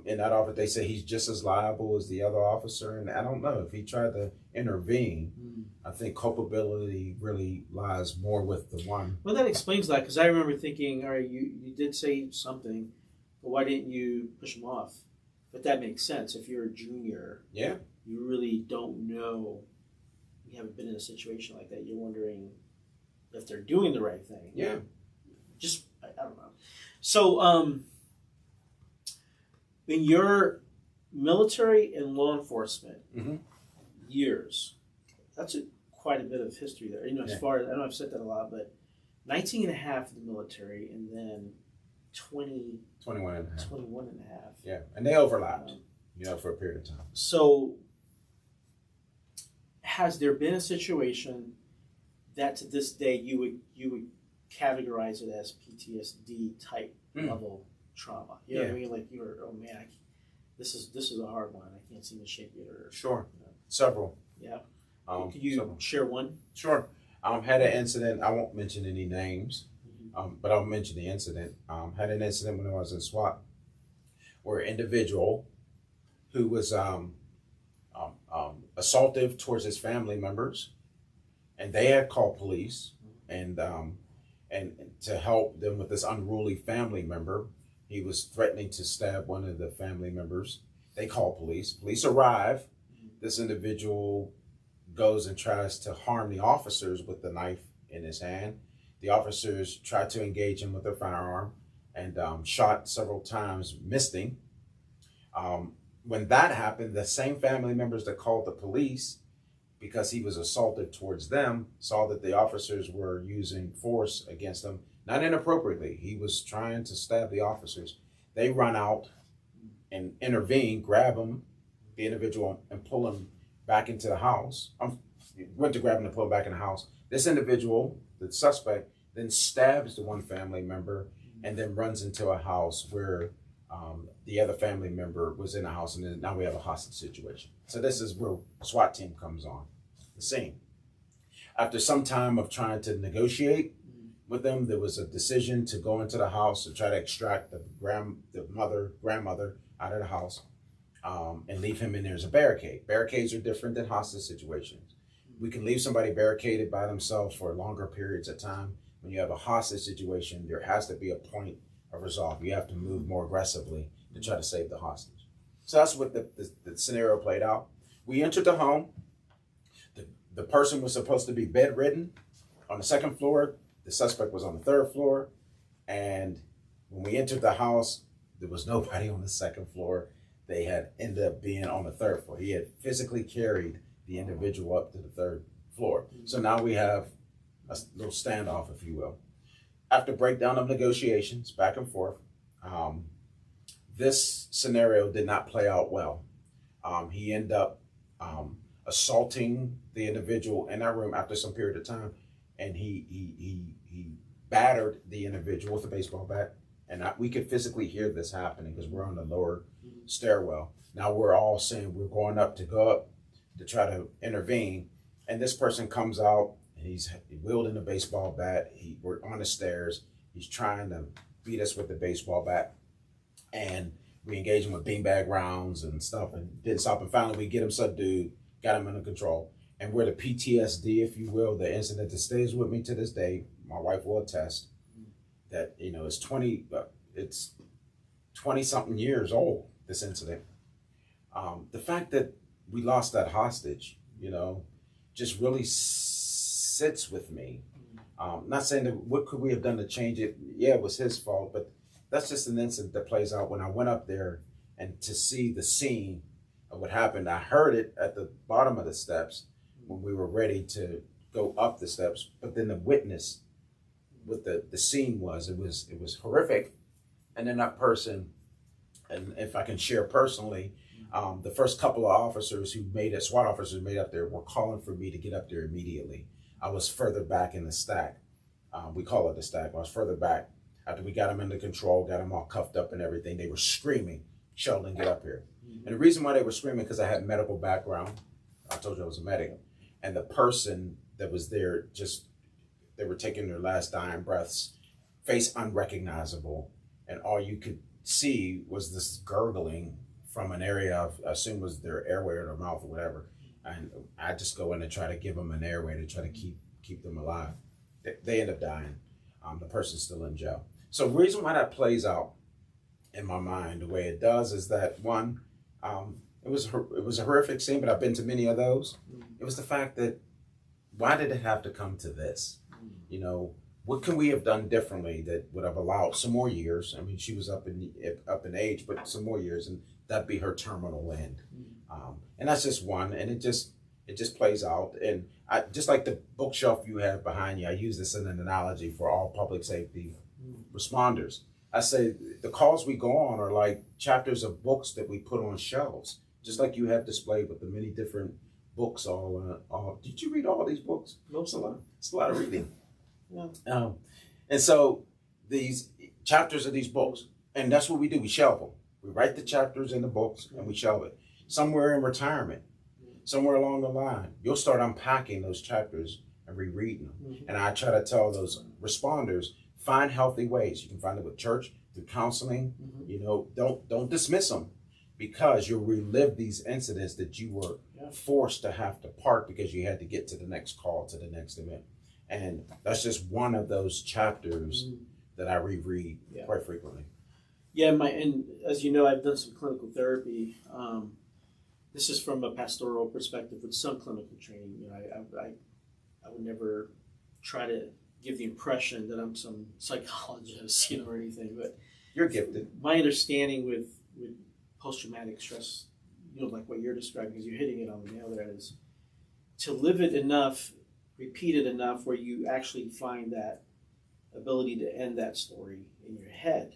in that officer, they say he's just as liable as the other officer. And I don't know if he tried to intervene. I think culpability really lies more with the one. Well, that explains that, because I remember thinking, all right, you did say something, but why didn't you push him off? But that makes sense. If you're a junior, you really don't know. You haven't been in a situation like that. You're wondering if they're doing the right thing. Yeah. Just, I don't know. So, in your military and law enforcement years, that's quite a bit of history there. As far as, I know I've said that a lot, but 19 and a half in the military, and then 21 and a half. 21 and a half. Yeah, and they overlapped, for a period of time. So, has there been a situation that to this day you would categorize it as PTSD type level trauma? You know what I mean? Like oh man, this is a hard one. I can't seem to shake it. Or sure, several. Yeah. Could you share one? Sure. Had an incident. I won't mention any names, but I'll mention the incident. Had an incident when I was in SWAT, where an individual who was assaultive towards his family members, and they had called police, and to help them with this unruly family member, he was threatening to stab one of the family members. They called police. Police arrive. This individual goes and tries to harm the officers with the knife in his hand. The officers tried to engage him with their firearm and shot several times, missing. When that happened, the same family members that called the police, because he was assaulted towards them, saw that the officers were using force against him, not inappropriately. He was trying to stab the officers. They run out and intervene, grab him, the individual, and pull him back into the house. Went to grab him and pull him back in the house. This individual, the suspect, then stabs the one family member and then runs into a house where the other family member was in the house, and then now we have a hostage situation. So this is where SWAT team comes on the scene. After some time of trying to negotiate with them, there was a decision to go into the house to try to extract the grandmother out of the house and leave him in there as a barricade. Barricades are different than hostage situations. we can leave somebody barricaded by themselves for longer periods of time. When you have a hostage situation, there has to be a point of resolve. You have to move more aggressively to try to save the hostage. So that's what the scenario played out. We entered the home. The person was supposed to be bedridden on the second floor. The suspect was on the third floor. And when we entered the house, there was nobody on the second floor. They had ended up being on the third floor. He had physically carried the individual up to the third floor. So now we have a little standoff, if you will. After breakdown of negotiations, back and forth, this scenario did not play out well. He ended up assaulting the individual in that room after some period of time, and he battered the individual with a baseball bat. And we could physically hear this happening because we're on the lower stairwell. Now we're all saying we're going up to try to intervene, and this person comes out. He's wielding a baseball bat. We're on the stairs. He's trying to beat us with the baseball bat, and we engage him with beanbag rounds and stuff, and didn't stop. And finally, we get him subdued, got him under control. And where the PTSD, if you will, the incident that stays with me to this day, my wife will attest that it's 20-something years old. This incident, the fact that we lost that hostage, just really sits with me. Not saying that what could we have done to change it. Yeah, it was his fault, but that's just an incident that plays out. When I went up there and to see the scene of what happened, I heard it at the bottom of the steps when we were ready to go up the steps. But then the witness, what the scene was, it was horrific. And then that person, and if I can share personally, the first couple of officers SWAT officers who made up there were calling for me to get up there immediately. I was further back in the stack. We call it the stack. I was further back. After we got them under control, got them all cuffed up and everything, they were screaming, "Sheldon, get up here." And the reason why they were screaming, because I had medical background. I told you I was a medic. And the person that was there, they were taking their last dying breaths, face unrecognizable. And all you could see was this gurgling from an area of, I assume was their airway or their mouth or whatever. And I just go in and try to give them an airway to try to keep them alive. They end up dying. The person's still in jail. So the reason why that plays out in my mind the way it does is that, one, it was a horrific scene, but I've been to many of those. It was the fact that, why did it have to come to this? What can we have done differently that would have allowed some more years? I mean, she was up in age, but some more years, and that'd be her terminal end. And that's just one, and it just plays out. And I just like the bookshelf you have behind you. I use this in an analogy for all public safety responders. I say the calls we go on are like chapters of books that we put on shelves, just like you have displayed with the many different books. All did you read all these books? No, it's a lot of reading. Yeah. And so these chapters of these books, and that's what we do. We shelve them. We write the chapters in the books and we shelve it. Somewhere in retirement, somewhere along the line, you'll start unpacking those chapters and rereading them. And I try to tell those responders, find healthy ways. You can find it with church, through counseling. Don't dismiss them, because you'll relive these incidents that you were forced to have to park because you had to get to the next call, to the next event. And that's just one of those chapters that I reread quite frequently. Yeah, and as you know, I've done some clinical therapy. This is from a pastoral perspective with some clinical training. I would never try to give the impression that I'm some psychologist, or anything. But you're gifted. My understanding with post-traumatic stress, like what you're describing, because you're hitting it on the nail there, is to live it enough, repeat it enough, where you actually find that ability to end that story in your head.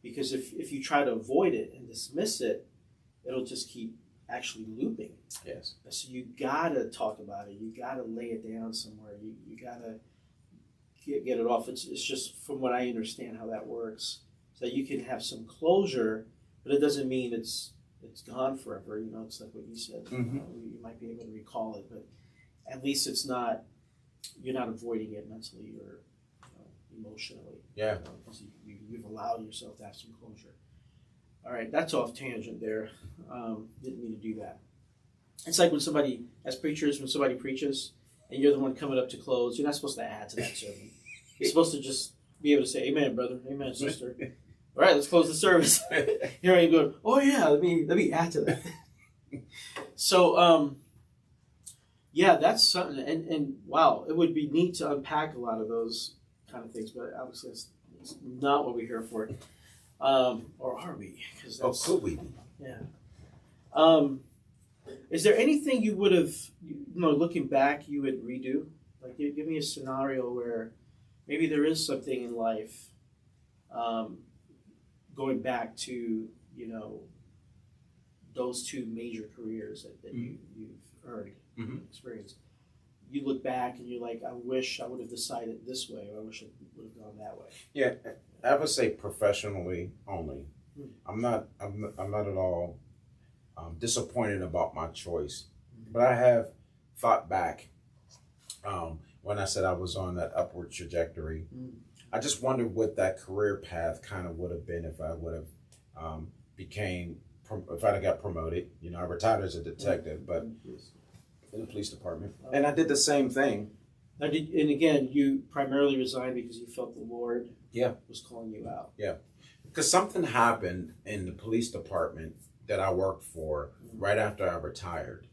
Because if you try to avoid it and dismiss it, it'll just keep actually looping. Yes. So you gotta talk about it. You gotta lay it down somewhere. You gotta get it off. It's just from what I understand how that works, so that you can have some closure, but it doesn't mean it's gone forever. It's like what you said. You might be able to recall it, but at least you're not avoiding it mentally or emotionally. Yeah. Because you've allowed yourself to have some closure. All right, that's off tangent there. Didn't mean to do that. It's like when somebody, as preachers, when somebody preaches and you're the one coming up to close, you're not supposed to add to that sermon. You're supposed to just be able to say, "Amen, brother. Amen, sister. All right, let's close the service." Here I am going, "Oh yeah, let me add to that." So, yeah, that's something. And wow, it would be neat to unpack a lot of those kind of things, but obviously it's not what we're here for. Or are we? Because that's, could we be? Yeah. Is there anything you would have, looking back, you would redo? Like, give me a scenario where maybe there is something in life, going back to, those two major careers that you've earned, experienced. You look back and you're like, I wish I would have decided this way, or I wish I would have gone that way. Yeah, I would say professionally only. I'm not at all disappointed about my choice, but I have thought back when I said I was on that upward trajectory. I just wondered what that career path kind of would have been if I would have if I'd have got promoted. I retired as a detective, but in the police department, and I did the same thing. And again, you primarily resigned because you felt the Lord Yeah. was calling you out. Yeah, because something happened in the police department that I worked for right after I retired.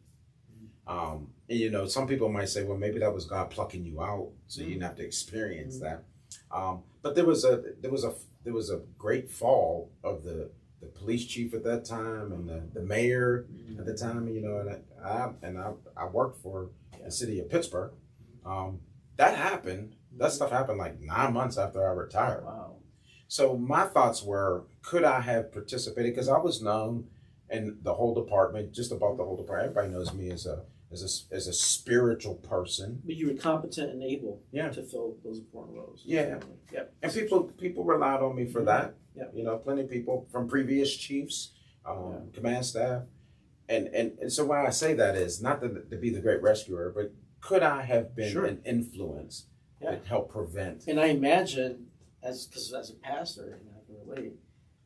And some people might say, well, maybe that was God plucking you out, so you didn't have to experience that. But there was a great fall of the police chief at that time and the mayor at the time. And I worked for the city of Pittsburgh. That happened. That stuff happened like 9 months after I retired. Wow. So my thoughts were, could I have participated? Because I was known in the whole department, just about the whole department. Everybody knows me as a spiritual person. But you were competent and able Yeah. to fill those important roles. Yeah. Yep. And people relied on me for that. Yeah. Plenty of people from previous chiefs, command staff. And so why I say that is not to be the great rescuer, but could I have been an influence that helped prevent? And I imagine, because as a pastor, and I can relate,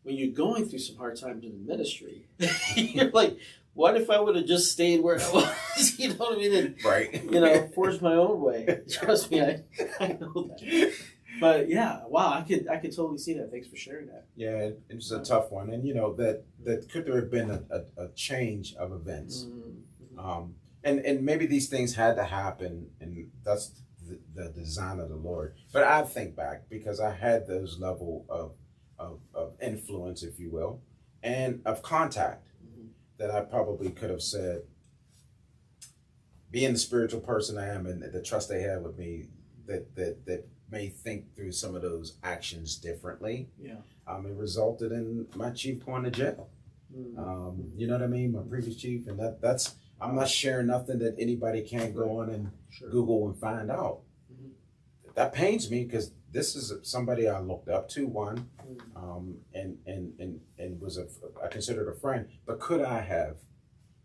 when you're going through some hard times in the ministry, you're like, what if I would have just stayed where I was? You know what I mean? And, Right. Forged my own way. Trust me, I know that. But yeah, wow, I could totally see that. Thanks for sharing that. Yeah, it was a tough one, and that could there have been a change of events, and maybe these things had to happen, and that's the design of the Lord. But I think back because I had those level of influence, if you will, and of contact that I probably could have said, being the spiritual person I am, and the trust they had with me, that may think through some of those actions differently. Yeah. It resulted in my chief going to jail. You know what I mean? My previous chief, and that's I'm not sharing nothing that anybody can't go on and Google and find out. That pains me because this is somebody I looked up to, one, and was I considered a friend. But could I have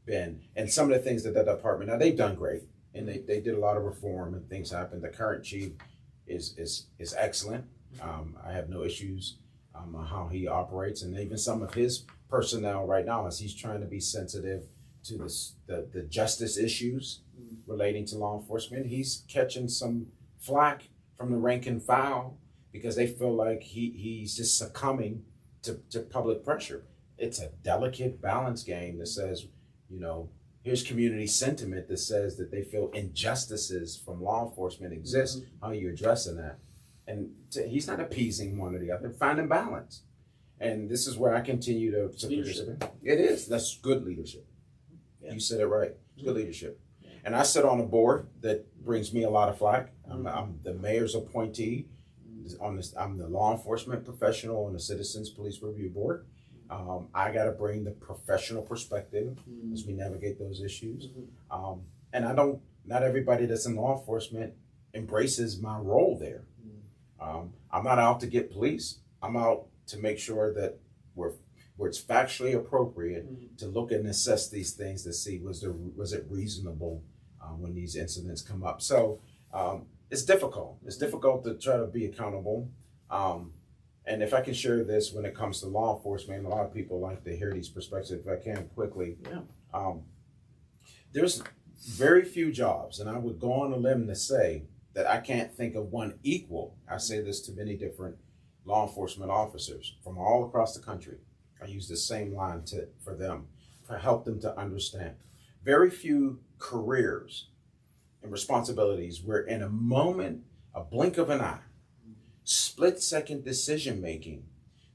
been? And some of the things that department, now they've done great, and they did a lot of reform and things happened. The current chief is excellent. I have no issues on how he operates, and even some of his personnel right now, as he's trying to be sensitive to the justice issues relating to law enforcement, he's catching some flack from the rank and file because they feel like he's just succumbing to public pressure. It's a delicate balance game that says, here's community sentiment that says that they feel injustices from law enforcement exist. How are you addressing that? And he's not appeasing one or the other, finding balance. And this is where I continue to participate. It is. That's good leadership. Yeah. You said it right. It's good leadership. Yeah. And I sit on a board that brings me a lot of flack. I'm the mayor's appointee. I'm the law enforcement professional on the Citizens Police Review Board. I got to bring the professional perspective as we navigate those issues. And not everybody that's in law enforcement embraces my role there. I'm not out to get police. I'm out to make sure that where it's factually appropriate to look and assess these things to see was it reasonable when these incidents come up. So it's difficult. It's difficult to try to be accountable. And if I can share this when it comes to law enforcement, a lot of people like to hear these perspectives if I can quickly. There's very few jobs, and I would go on a limb to say that I can't think of one equal. I say this to many different law enforcement officers from all across the country. I use the same line for them, to help them to understand. Very few careers and responsibilities where in a moment, a blink of an eye, split-second decision-making,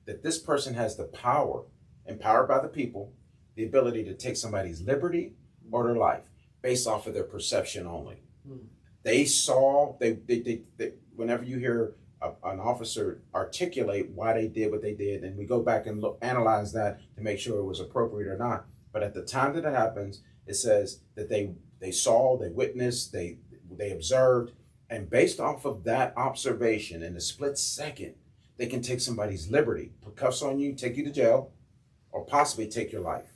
that this person has the power, empowered by the people, the ability to take somebody's liberty or their life based off of their perception only. They saw, whenever you hear an officer articulate why they did what they did, and we go back and analyze that to make sure it was appropriate or not. But at the time that it happens, it says that they saw, they witnessed, they observed, and based off of that observation in a split second, they can take somebody's liberty, put cuffs on you, take you to jail, or possibly take your life.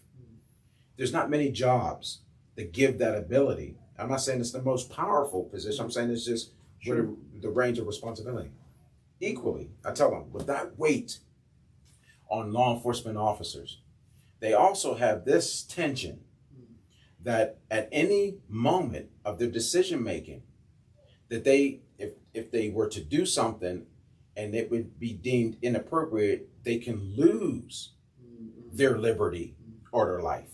There's not many jobs that give that ability. I'm not saying it's the most powerful position. I'm saying it's just the range of responsibility. Equally, I tell them, with that weight on law enforcement officers, they also have this tension that at any moment of their decision making, that if they were to do something and it would be deemed inappropriate, they can lose their liberty or their life.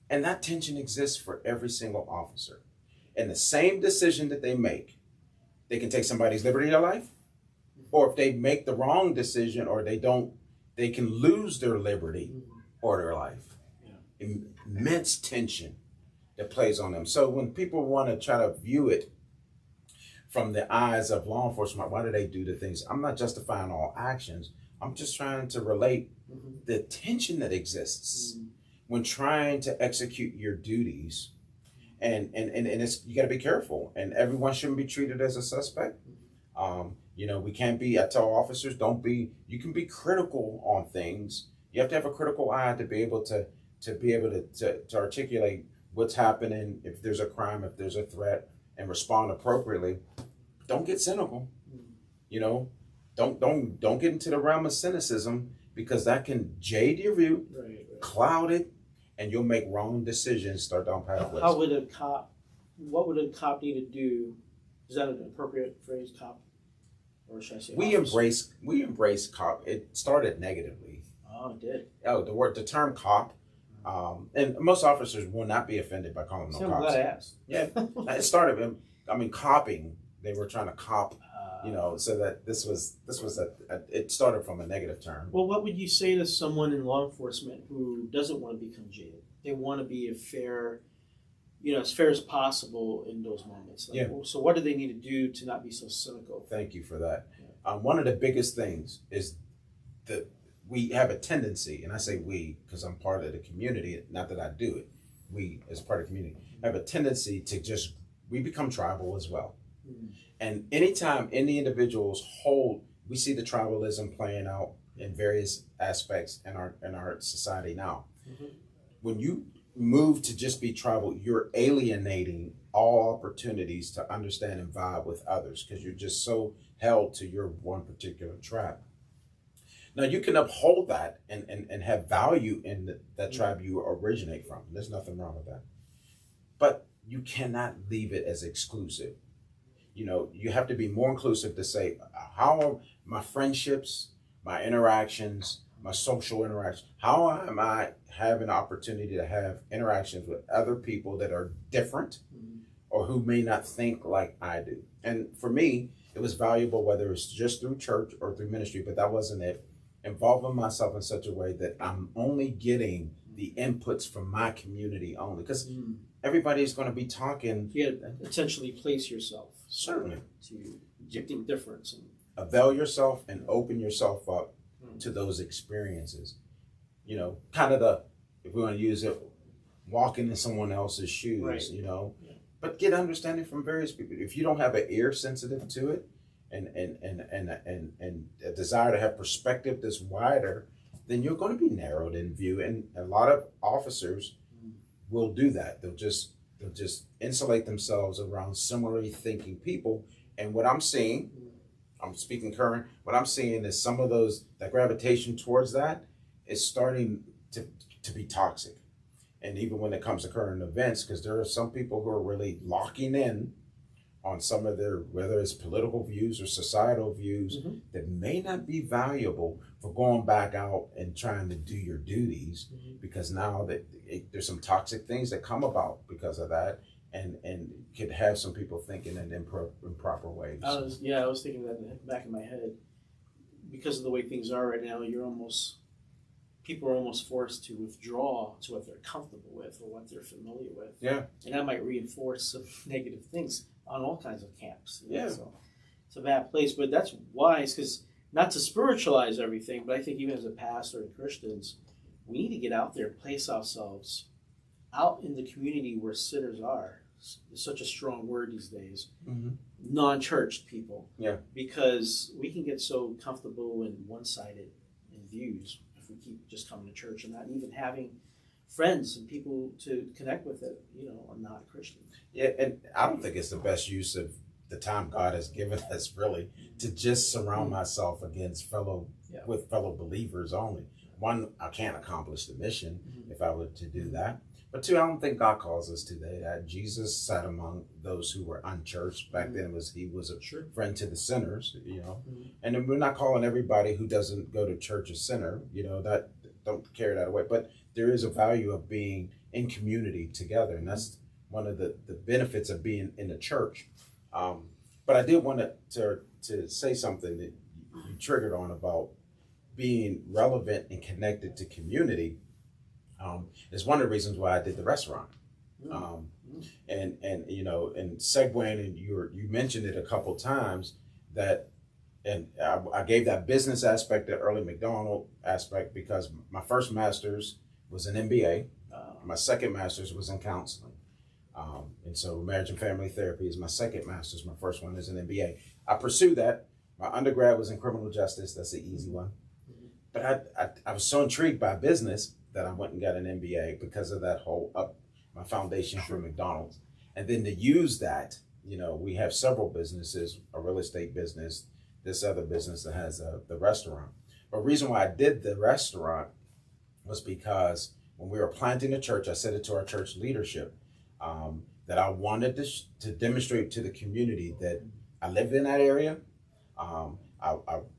And that tension exists for every single officer. And the same decision that they make, they can take somebody's liberty or life, or if they make the wrong decision or they don't, they can lose their liberty or their life. Immense tension that plays on them. So when people want to try to view it from the eyes of law enforcement, why do they do the things? I'm not justifying all actions. I'm just trying to relate the tension that exists when trying to execute your duties. And it's, you got to be careful, and everyone shouldn't be treated as a suspect. We can't be, I tell officers, you can be critical on things. You have to have a critical eye to be able to articulate what's happening, if there's a crime, if there's a threat, and respond appropriately. Don't get cynical. Don't get into the realm of cynicism, because that can jade your view, cloud it, and you'll make wrong decisions, start down pathways. What would a cop need to do? Is that an appropriate phrase, cop? Or should I say we officer? embrace cop. It started negatively. Oh, it did. Oh, the term cop, and most officers will not be offended by calling them I'm cops. glad I asked. Yeah, it started. Copping. They were trying to cop, so that this was it started from a negative term. Well, what would you say to someone in law enforcement who doesn't want to become jaded? They want to be as fair as possible in those moments. So what do they need to do to not be so cynical? Thank you for that. One of the biggest things is that we have a tendency, and I say we because I'm part of the community, not that I do it. We, as part of the community, have a tendency to we become tribal as well. And anytime any individuals we see the tribalism playing out in various aspects in our society now. When you move to just be tribal, you're alienating all opportunities to understand and vibe with others, because you're just so held to your one particular tribe. Now you can uphold that and have value in that tribe you originate from. There's nothing wrong with that. But you cannot leave it as exclusive. You have to be more inclusive to say, how are my friendships, my interactions, my social interactions, how am I having an opportunity to have interactions with other people that are different or who may not think like I do? And for me, it was valuable, whether it's just through church or through ministry, but that wasn't it. Involving myself in such a way that I'm only getting the inputs from my community only, because everybody's going to be talking. You got to essentially place yourself. Certainly. To something different. Avail yourself and open yourself up to those experiences. Kind of if we want to use it, walking in someone else's shoes, but get understanding from various people. If you don't have an ear sensitive to it and a desire to have perspective that's wider, then you're going to be narrowed in view. And a lot of officers will do that. They'll just insulate themselves around similarly thinking people. And what I'm seeing, I'm speaking current, what I'm seeing is some of that gravitation towards that is starting to be toxic. And even when it comes to current events, because there are some people who are really locking in on some of their, whether it's political views or societal views, that may not be valuable for going back out and trying to do your duties, because now that there's some toxic things that come about because of that, and could have some people thinking in improper ways. I was thinking that in the back of my head, because of the way things are right now. People are almost forced to withdraw to what they're comfortable with or what they're familiar with. Yeah. And that might reinforce some negative things on all kinds of camps. Yeah. So it's a bad place, but that's wise, because not to spiritualize everything, but I think even as a pastor and Christians, we need to get out there and place ourselves out in the community where sinners are. It's such a strong word these days. Non-churched people. Yeah. Because we can get so comfortable and one-sided in views if we keep just coming to church and not even having friends and people to connect with that, are not Christians. Yeah, and I don't think it's the best use of the time God has given us, really, to just surround myself with fellow believers only. One, I can't accomplish the mission if I were to do that. But two, I don't think God calls us to that. Jesus sat among those who were unchurched. Back then, he was a friend to the sinners, And then we're not calling everybody who doesn't go to church a sinner, that don't carry that away. But there is a value of being in community together, and that's one of the benefits of being in the church. But I did want to say something that you triggered on about being relevant and connected to community. Is one of the reasons why I did the restaurant. And segueing, and you mentioned it a couple times, that, and I gave that business aspect, the early McDonald aspect, because my first master's was an MBA. My second master's was in counseling. And so marriage and family therapy is my second master's. My first one is an MBA. I pursued that. My undergrad was in criminal justice. That's the easy one. But I was so intrigued by business that I went and got an MBA because of that whole my foundation for McDonald's. And then to use that, we have several businesses, a real estate business, this other business that has the restaurant. But the reason why I did the restaurant was because when we were planting the church, I said it to our church leadership, that I wanted to demonstrate to the community that I live in that area.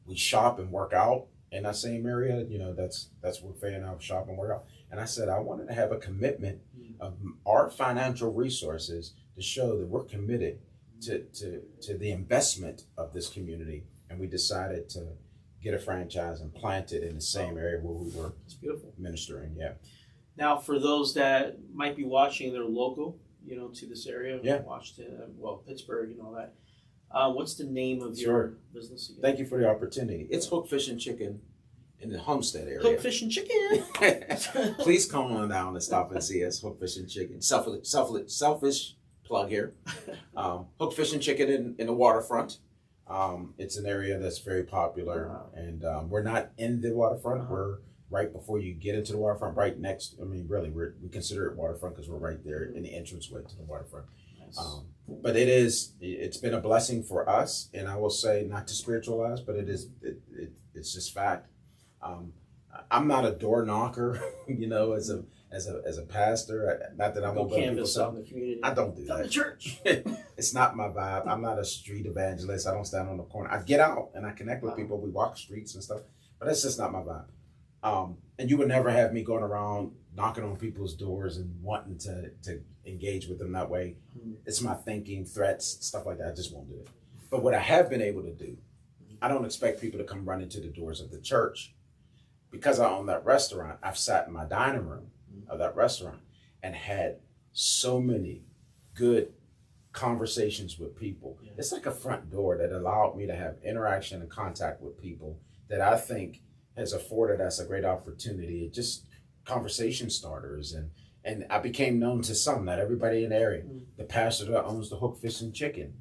We shop and work out in that same area. That's where Faye and I shop and work out. And I said I wanted to have a commitment of our financial resources to show that we're committed to the investment of this community. And we decided to get a franchise and plant it in the same area where we were ministering. Yeah. Now, for those that might be watching, they're local, to this area, Washington, Pittsburgh, and all that. What's the name of your business again? Thank you for the opportunity. It's Hook Fish and Chicken in the Homestead area. Hook Fish and Chicken. Please come on down and stop and see us. Hook Fish and Chicken. Selfish plug here. Hook Fish and Chicken in the waterfront. It's an area that's very popular, and we're not in the waterfront. We're right before you get into the waterfront, right next. I mean, really, we consider it waterfront because we're right there in the entranceway to the waterfront. Nice. But it's been a blessing for us, and I will say, not to spiritualize, but it's just fact. I'm not a door knocker, as a pastor. Not that I'm going to canvas out in the community. I don't do that. The church. It's not my vibe. I'm not a street evangelist. I don't stand on the corner. I get out and I connect with people. We walk streets and stuff, but that's just not my vibe. And you would never have me going around knocking on people's doors and wanting to engage with them that way. It's my thinking, threats, stuff like that. I just won't do it. But what I have been able to do, I don't expect people to come running to the doors of the church. Because I own that restaurant, I've sat in my dining room of that restaurant and had so many good conversations with people. Yeah. It's like a front door that allowed me to have interaction and contact with people that I think has afforded us a great opportunity, just conversation starters. And I became known to some, not everybody in the area. The pastor that owns the Hook Fish and Chicken,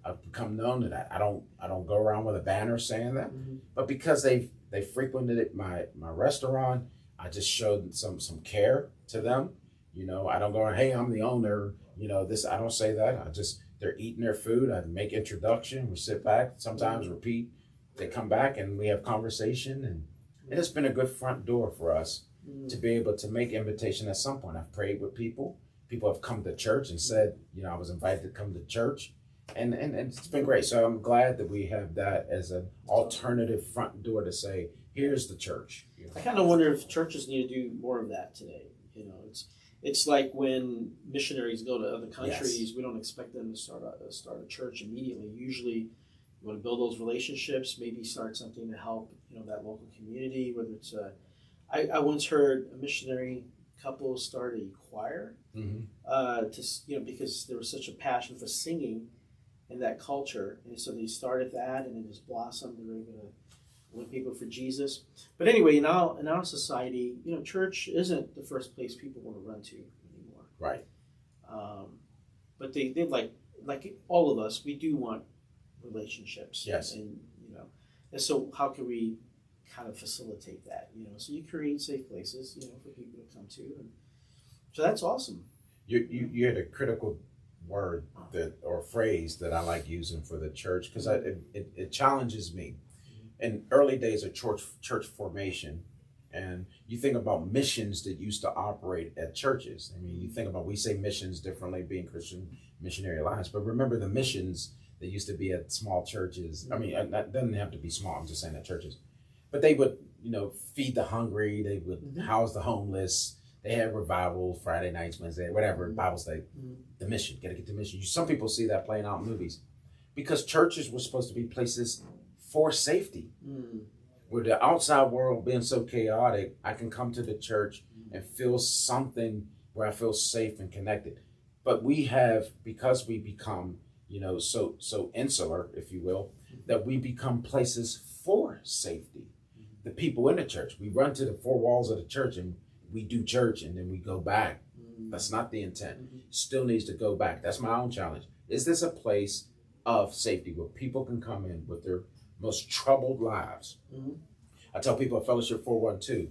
I've become known to that. I don't go around with a banner saying that, but because they frequented my restaurant, I just showed some care to them. I don't go, hey, I'm the owner. I don't say that. They're eating their food. I make introduction. We sit back, sometimes repeat. They come back and we have conversation, and it's been a good front door for us. to be able to make invitation at some point. I've prayed with people. People have come to church and said, I was invited to come to church. And it's been great. So I'm glad that we have that as an alternative front door to say, here's the church. I kind of wonder if churches need to do more of that today. It's like when missionaries go to other countries, yes. We don't expect them to start a church immediately. Usually, you want to build those relationships, maybe start something to help that local community. Whether it's I once heard a missionary couple start a choir, because there was such a passion for singing in that culture, and so they started that, and it just blossomed. They were going to win people for Jesus. But anyway, in our society, church isn't the first place people want to run to anymore. Right. But they like all of us, we do want relationships. Yes. And so how can we kind of facilitate that? So you create safe places, for people to come to, and so that's awesome. You had a critical word or phrase that I like using for the church, because it challenges me. In early days of church formation, and you think about missions that used to operate at churches. I mean, you think about, we say missions differently, being Christian Missionary Alliance, but remember the missions that used to be at small churches. I mean, that doesn't have to be small, I'm just saying at churches. But they would, feed the hungry, they would house the homeless, they had revival Friday nights, Wednesday, whatever, Bible study. The mission, gotta get the mission. Some people see that playing out in movies, because churches were supposed to be places for safety. With the outside world being so chaotic, I can come to the church and feel something where I feel safe and connected. But we have, because we become, so insular, if you will, that we become places for safety. The people in the church, we run to the four walls of the church and we do church and then we go back. That's not the intent. Still needs to go back. That's my own challenge. Is this a place of safety where people can come in with their most troubled lives? I tell people at Fellowship 412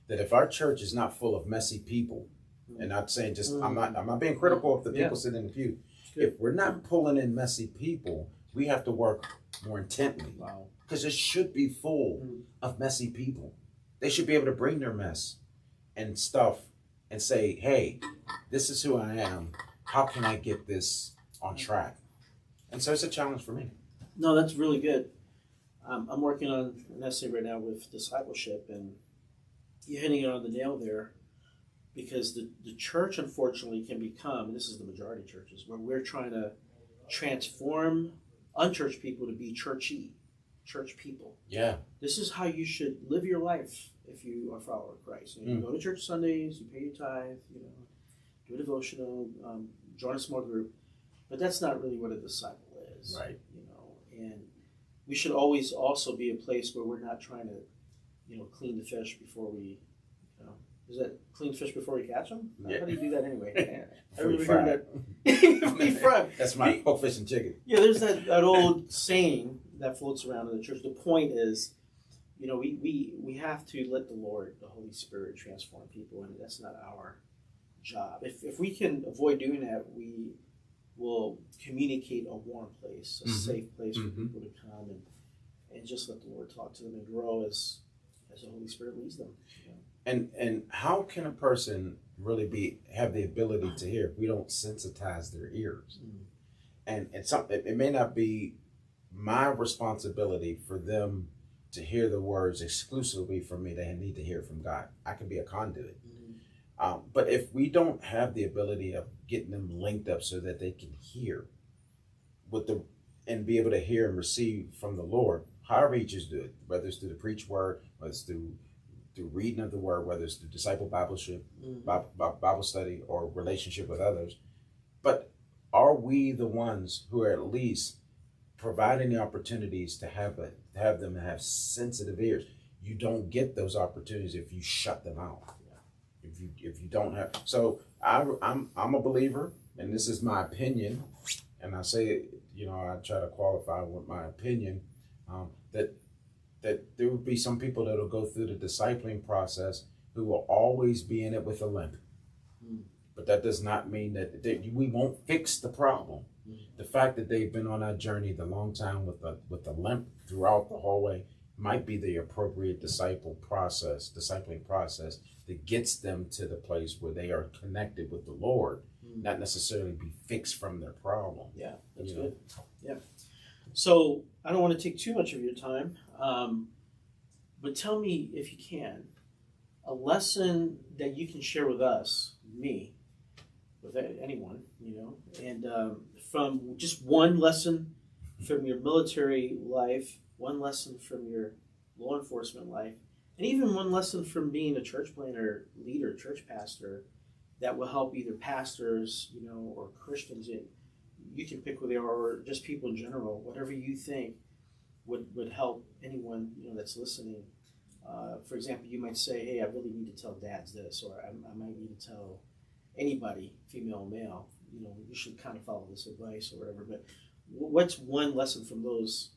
that if our church is not full of messy people, and not saying just, I'm not being critical of the people sitting in the pew. If we're not pulling in messy people, we have to work more intently. Wow. Because it should be full of messy people. They should be able to bring their mess and stuff and say, hey, this is who I am. How can I get this on track? And so it's a challenge for me. No, that's really good. I'm working on an essay right now with discipleship, and you're hitting it on the nail there, because the church, unfortunately, can become, and this is the majority of churches, where we're trying to transform unchurched people to be churchy, church people. Yeah. This is how you should live your life if you are a follower of Christ. You go to church Sundays, you pay your tithe, do a devotional, join a small group, but that's not really what a disciple is. Right. And we should always also be a place where we're not trying to, clean the fish before we, is that clean fish before we catch them? Yeah. How do you do that anyway? I Free remember fry. hearing that. Free fry. That's my pork, fish, and chicken. Yeah, there's that old saying that floats around in the church. The point is, we have to let the Lord, the Holy Spirit, transform people, and that's not our job. If we can avoid doing that, we will communicate a warm place, a safe place for people to come and just let the Lord talk to them and grow as the Holy Spirit leads them. And how can a person really have the ability to hear if we don't sensitize their ears? And it may not be my responsibility for them to hear the words exclusively from me. They need to hear from God. I can be a conduit. But if we don't have the ability of getting them linked up so that they can hear and be able to hear and receive from the Lord, however he just do it, whether it's through the preached word, whether it's through reading of the word, whether it's through disciple Bible study or relationship with others. But are we the ones who are at least providing the opportunities to have them have sensitive ears? You don't get those opportunities if you shut them out. If you don't have, so I'm a believer, and this is my opinion, and I say, I try to qualify with my opinion, that there will be some people that will go through the discipling process who will always be in it with a limp. But that does not mean that we won't fix the problem. The fact that they've been on that journey the long time with a limp throughout the whole way might be the appropriate discipling process that gets them to the place where they are connected with the Lord, not necessarily be fixed from their problem. Yeah, that's good. Yeah. So I don't want to take too much of your time, but tell me, if you can, a lesson that you can share with us, me, with anyone, and from just one lesson from your military life, one lesson from your law enforcement life, and even one lesson from being a church planter, leader, church pastor, that will help either pastors, or Christians. You can pick who they are, or just people in general, whatever you think would help anyone, that's listening. For example, you might say, hey, I really need to tell dads this, or I might need to tell anybody, female or male, you should kind of follow this advice or whatever. But what's one lesson from those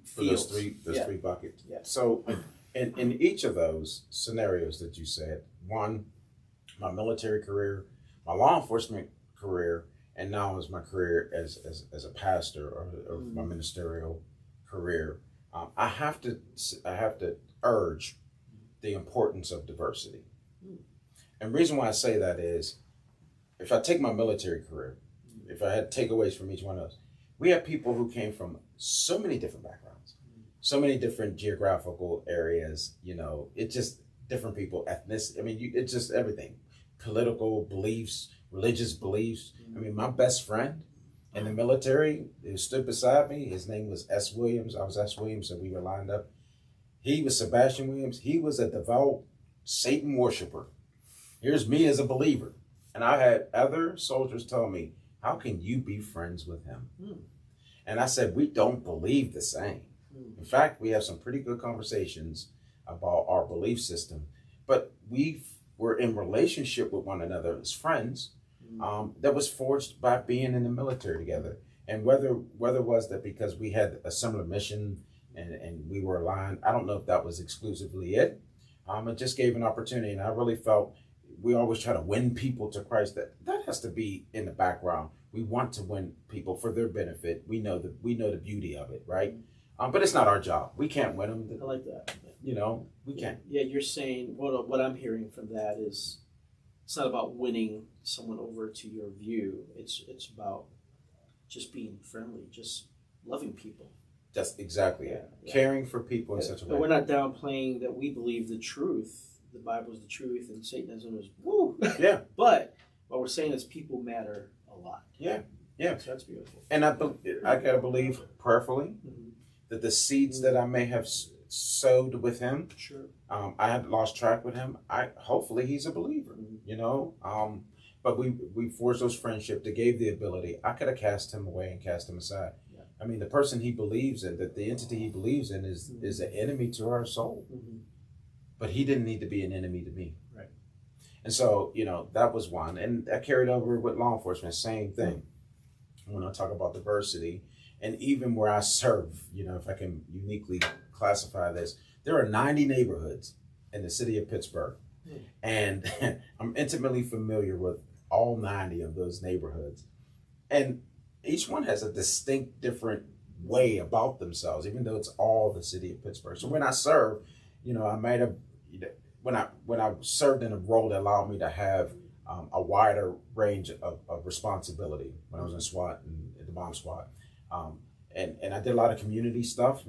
fields? For those three buckets? Yeah. So in each of those scenarios that you said, one, my military career, my law enforcement career, and now is my career as a pastor or my ministerial career, I have to urge the importance of diversity. And the reason why I say that is, if I take my military career, if I had takeaways from each one of those, we have people who came from so many different backgrounds, so many different geographical areas, it's just different people, ethnicity. I mean, it's just everything, political beliefs, religious beliefs. I mean, my best friend in the military who stood beside me, his name was S. Williams. I was S. Williams, so we were lined up. He was Sebastian Williams. He was a devout Satan worshiper. Here's me as a believer. And I had other soldiers tell me, how can you be friends with him? And I said, we don't believe the same. In fact, we have some pretty good conversations about our belief system, but we were in relationship with one another as friends that was forged by being in the military together. And whether it was that because we had a similar mission and we were aligned, I don't know if that was exclusively it. It just gave an opportunity, and I really felt we always try to win people to Christ. That has to be in the background. We want to win people for their benefit. We know the beauty of it, right? But it's not our job. We can't win them. I like that. We can't. Yeah, you're saying what I'm hearing from that is it's not about winning someone over to your view. It's about just being friendly, just loving people. That's exactly it. Caring for people in such a way. But we're not downplaying that we believe the truth. The Bible is the truth, and Satanism is woo. Yeah. But what we're saying is people matter a lot. Yeah. Yeah. So that's beautiful. And I gotta believe prayerfully that the seeds that I may have sowed with him, sure, I had lost track with him. Hopefully he's a believer, But we forged those friendships that gave the ability. I could have cast him away and cast him aside. Yeah. I mean, the person he believes in, that the entity he believes in, is an enemy to our soul. But he didn't need to be an enemy to me. Right. And so, that was one. And that carried over with law enforcement, same thing. When I talk about diversity, and even where I serve, if I can uniquely classify this, there are 90 neighborhoods in the city of Pittsburgh. And I'm intimately familiar with all 90 of those neighborhoods. And each one has a distinct different way about themselves, even though it's all the city of Pittsburgh. So when I serve, I might have, when I served in a role that allowed me to have a wider range of responsibility when I was in SWAT and the bomb squad. And I did a lot of community stuff.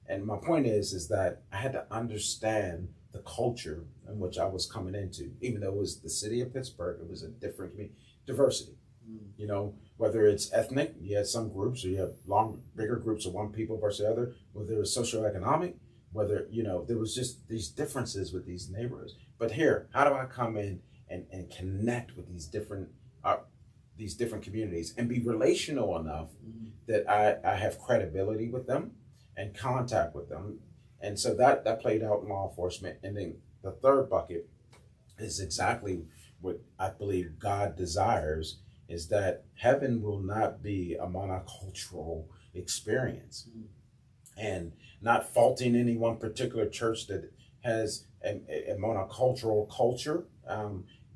And my point is that I had to understand the culture in which I was coming into. Even though it was the city of Pittsburgh, it was a different community. Diversity. Whether it's ethnic, you had some groups, or you have bigger groups of one people versus the other, whether it was socioeconomic, whether, there was just these differences with these neighborhoods. But here, how do I come in and connect with these different communities and be relational enough that I have credibility with them and contact with them? And so that played out in law enforcement. And then the third bucket is exactly what I believe God desires, is that heaven will not be a monocultural experience. And not faulting any one particular church that has a monocultural culture,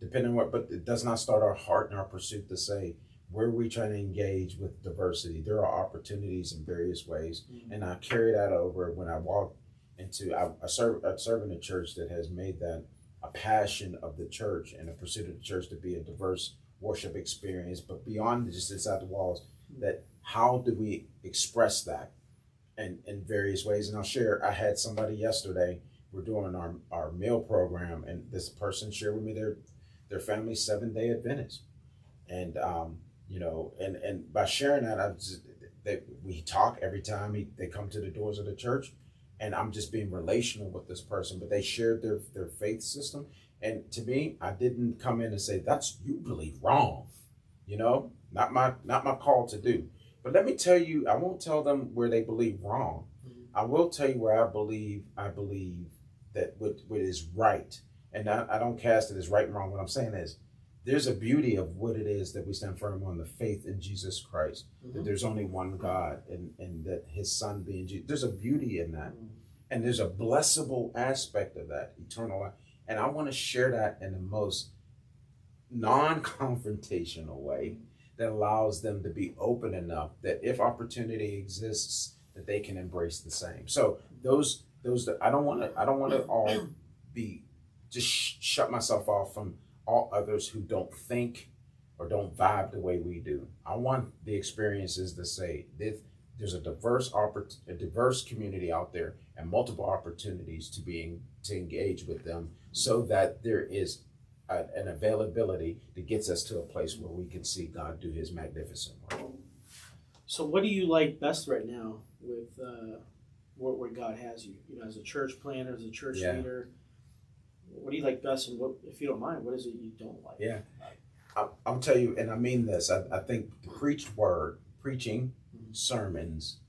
depending on what, but it does not start our heart and our pursuit to say, where are we trying to engage with diversity? There are opportunities in various ways. Mm-hmm. And I carry that over when I walk into, I serve in a church that has made that a passion of the church and a pursuit of the church to be a diverse worship experience, but beyond just inside the walls, that how do we express that in various ways? And I'll share, I had somebody yesterday, we're doing our meal program, and this person shared with me their family's 7-day Adventist. And, you know, and by sharing that, we talk every time they come to the doors of the church, and I'm just being relational with this person, but they shared their faith system. And to me, I didn't come in and say, that's, you believe wrong, you know, not my call to do. But let me tell you, I won't tell them where they believe wrong. Mm-hmm. I will tell you where I believe that what is right. And I don't cast it as right and wrong. What I'm saying is, there's a beauty of what it is that we stand firm on, the faith in Jesus Christ, mm-hmm. that there's only one God, and that his son being Jesus. There's a beauty in that. Mm-hmm. And there's a blessable aspect of that, eternal life. And I want to share that in the most non-confrontational way that allows them to be open enough that if opportunity exists, that they can embrace the same. So those that I don't want to all be just shut myself off from all others who don't think or don't vibe the way we do. I want the experiences to say there's a diverse community out there and multiple opportunities to engage with them, so that there is an availability that gets us to a place where we can see God do his magnificent work. So what do you like best right now with where God has you? You know, as a church planner, as a church leader, what do you like best, and what, if you don't mind, what is it you don't like? Yeah, I'll tell you, and I mean this. I think the preaching, mm-hmm. sermons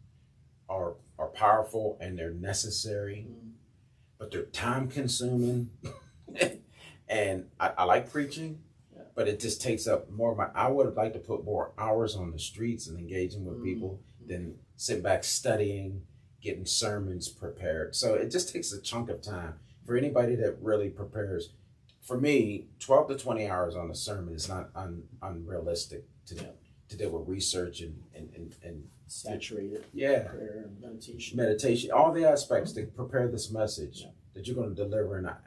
are powerful and they're necessary, mm-hmm. but they're time consuming. And I like preaching, but it just takes up more of I would like to put more hours on the streets and engaging with mm-hmm. people than sit back studying, getting sermons prepared. So it just takes a chunk of time. For anybody that really prepares, for me, 12 to 20 hours on a sermon is not unrealistic to do with research and saturated prayer and meditation, all the aspects to prepare this message that you're going to deliver in a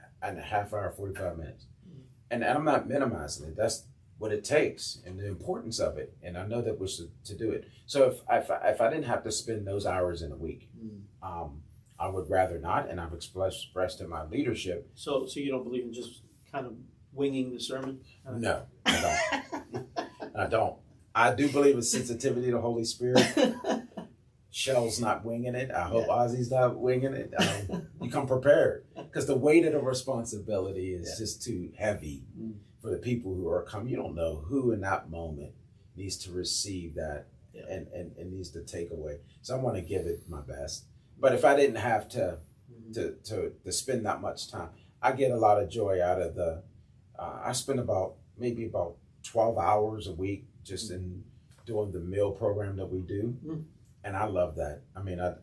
half hour, 45 minutes. Mm-hmm. And I'm not minimizing it. That's what it takes and the importance of it. And I know that was to do it. So if I didn't have to spend those hours in a week, I would rather not, and I've expressed in my leadership. So you don't believe in just kind of winging the sermon? No, I don't. I don't. I do believe in sensitivity to the Holy Spirit. Shell's not winging it. I hope Ozy's not winging it. You come prepared, because the weight of the responsibility is just too heavy for the people who are coming. You don't know who in that moment needs to receive that and needs to take away. So I want to give it my best. But if I didn't have to spend that much time, I get a lot of joy out of I spend maybe about 12 hours a week just in doing the meal program that we do. Mm. And I love that. I mean, I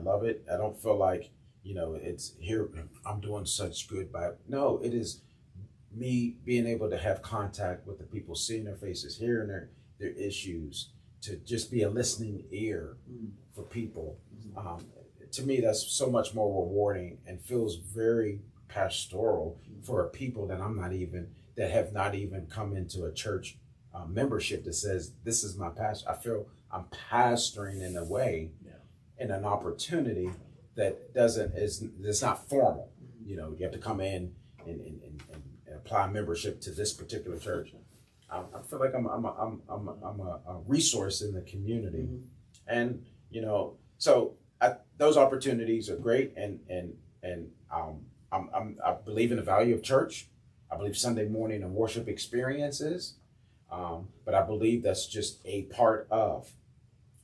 love it. I don't feel like, it's here, I'm doing such good no, it is me being able to have contact with the people, seeing their faces, hearing their issues, to just be a listening ear for people. To me, that's so much more rewarding and feels very pastoral for people that that have not even come into a church membership that says, this is my pastor. I feel I'm pastoring in a way, in an opportunity that it's not formal. You have to come in and apply membership to this particular church. I feel like I'm a resource in the community, and so those opportunities are great, and I believe in the value of church. I believe Sunday morning and worship experiences, but I believe that's just a part of.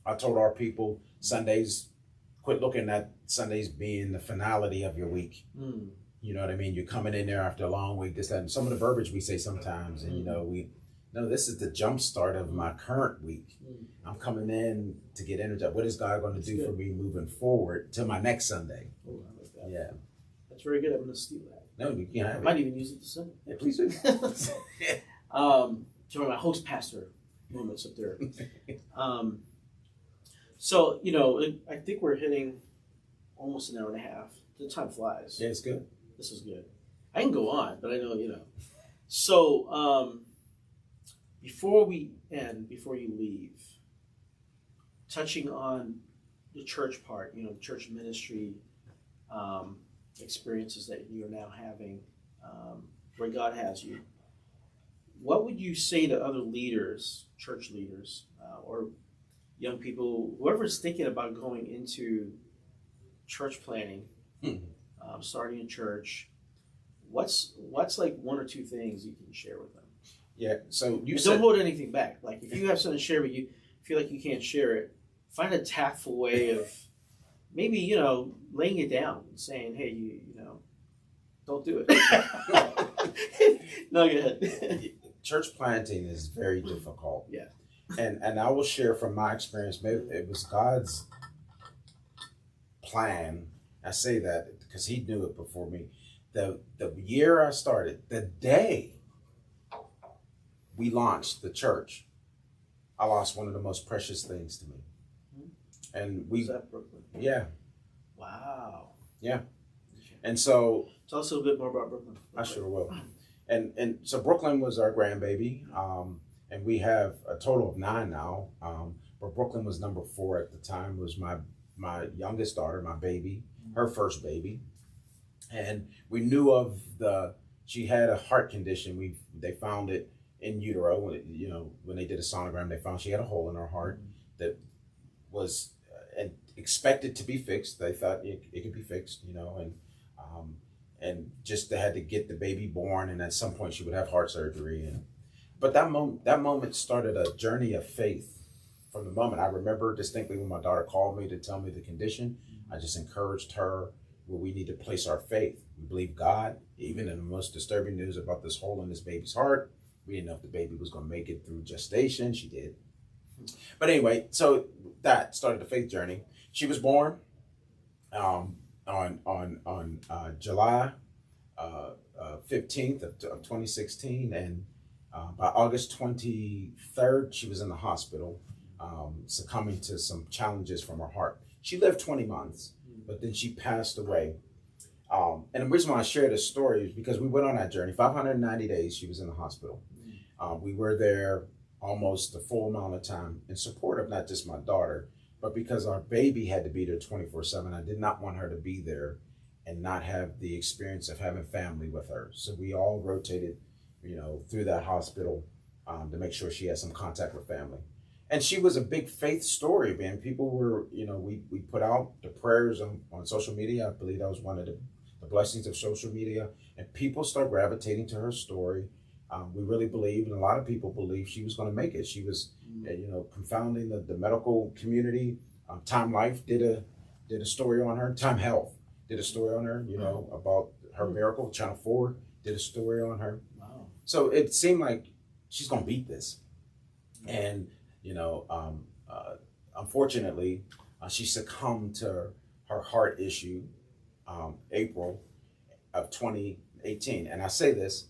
I told our people Sundays, quit looking at Sundays being the finality of your week. You know what I mean? You're coming in there after a long week. This, that, and some of the verbiage we say sometimes, and this is the jump start of my current week. I'm coming in to get energy. What is God going to do for me moving forward to my next Sunday? Oh, I like that. Yeah. That's very good. I'm going to steal that. No, you can't have it. I might even use it this Sunday. Yeah, please do. So my host pastor, moments up there. So, you know, I think we're hitting almost an hour and a half. The time flies. Yeah, it's good. This is good. I can go on, but I know, you know. So, before we end, before you leave, touching on the church part, you know, church ministry experiences that you're now having, where God has you, what would you say to other leaders, church leaders, or young people, whoever's thinking about going into church planning, starting a church? What's like one or two things you can share with them? Yeah. So you don't hold anything back. Like if you have something to share, but you feel like you can't share it, find a tactful way of maybe, you know, laying it down and saying, hey, you know, don't do it. No, go ahead. Church planting is very difficult. Yeah. And I will share from my experience. Maybe it was God's plan. I say that because He knew it before me. The year I started, the day we launched the church, I lost one of the most precious things to me. And Was that Brooklyn? Yeah. Wow. Yeah. And so tell us a little bit more about Brooklyn. I sure will. And so Brooklyn was our grandbaby, and we have a total of 9 now. But Brooklyn was number 4 at the time. Was my youngest daughter, my baby, her first baby, and we knew of she had a heart condition. They found it in utero. You know, when they did a sonogram, they found she had a hole in her heart that was and expected to be fixed. They thought it could be fixed, you know, and just they had to get the baby born, and at some point she would have heart surgery. But that moment started a journey of faith. From the moment I remember distinctly when my daughter called me to tell me the condition, I just encouraged her where we need to place our faith. We believe God, even in the most disturbing news about this hole in this baby's heart. We didn't know if the baby was going to make it through gestation. She did. But anyway, so that started the faith journey. She was born on July 15th of 2016, and by August 23rd, she was in the hospital, succumbing to some challenges from her heart. She lived 20 months, but then she passed away. And the reason why I share this story is because we went on that journey. 590 days she was in the hospital. We were there almost the full amount of time in support of not just my daughter, but because our baby had to be there 24/7. I did not want her to be there and not have the experience of having family with her. So we all rotated, you know, through that hospital to make sure she had some contact with family. And she was a big faith story, man. People were, you know, we put out the prayers on social media. I believe that was one of the blessings of social media. And people start gravitating to her story. We really believe, and a lot of people believe, she was going to make it. She was, you know, confounding the medical community. Time Life did a story on her. Time Health did a story on her, you know, about her miracle. Channel 4 did a story on her. Wow. So it seemed like she's going to beat this. And, you know, unfortunately, she succumbed to her heart issue April of 2018. And I say this,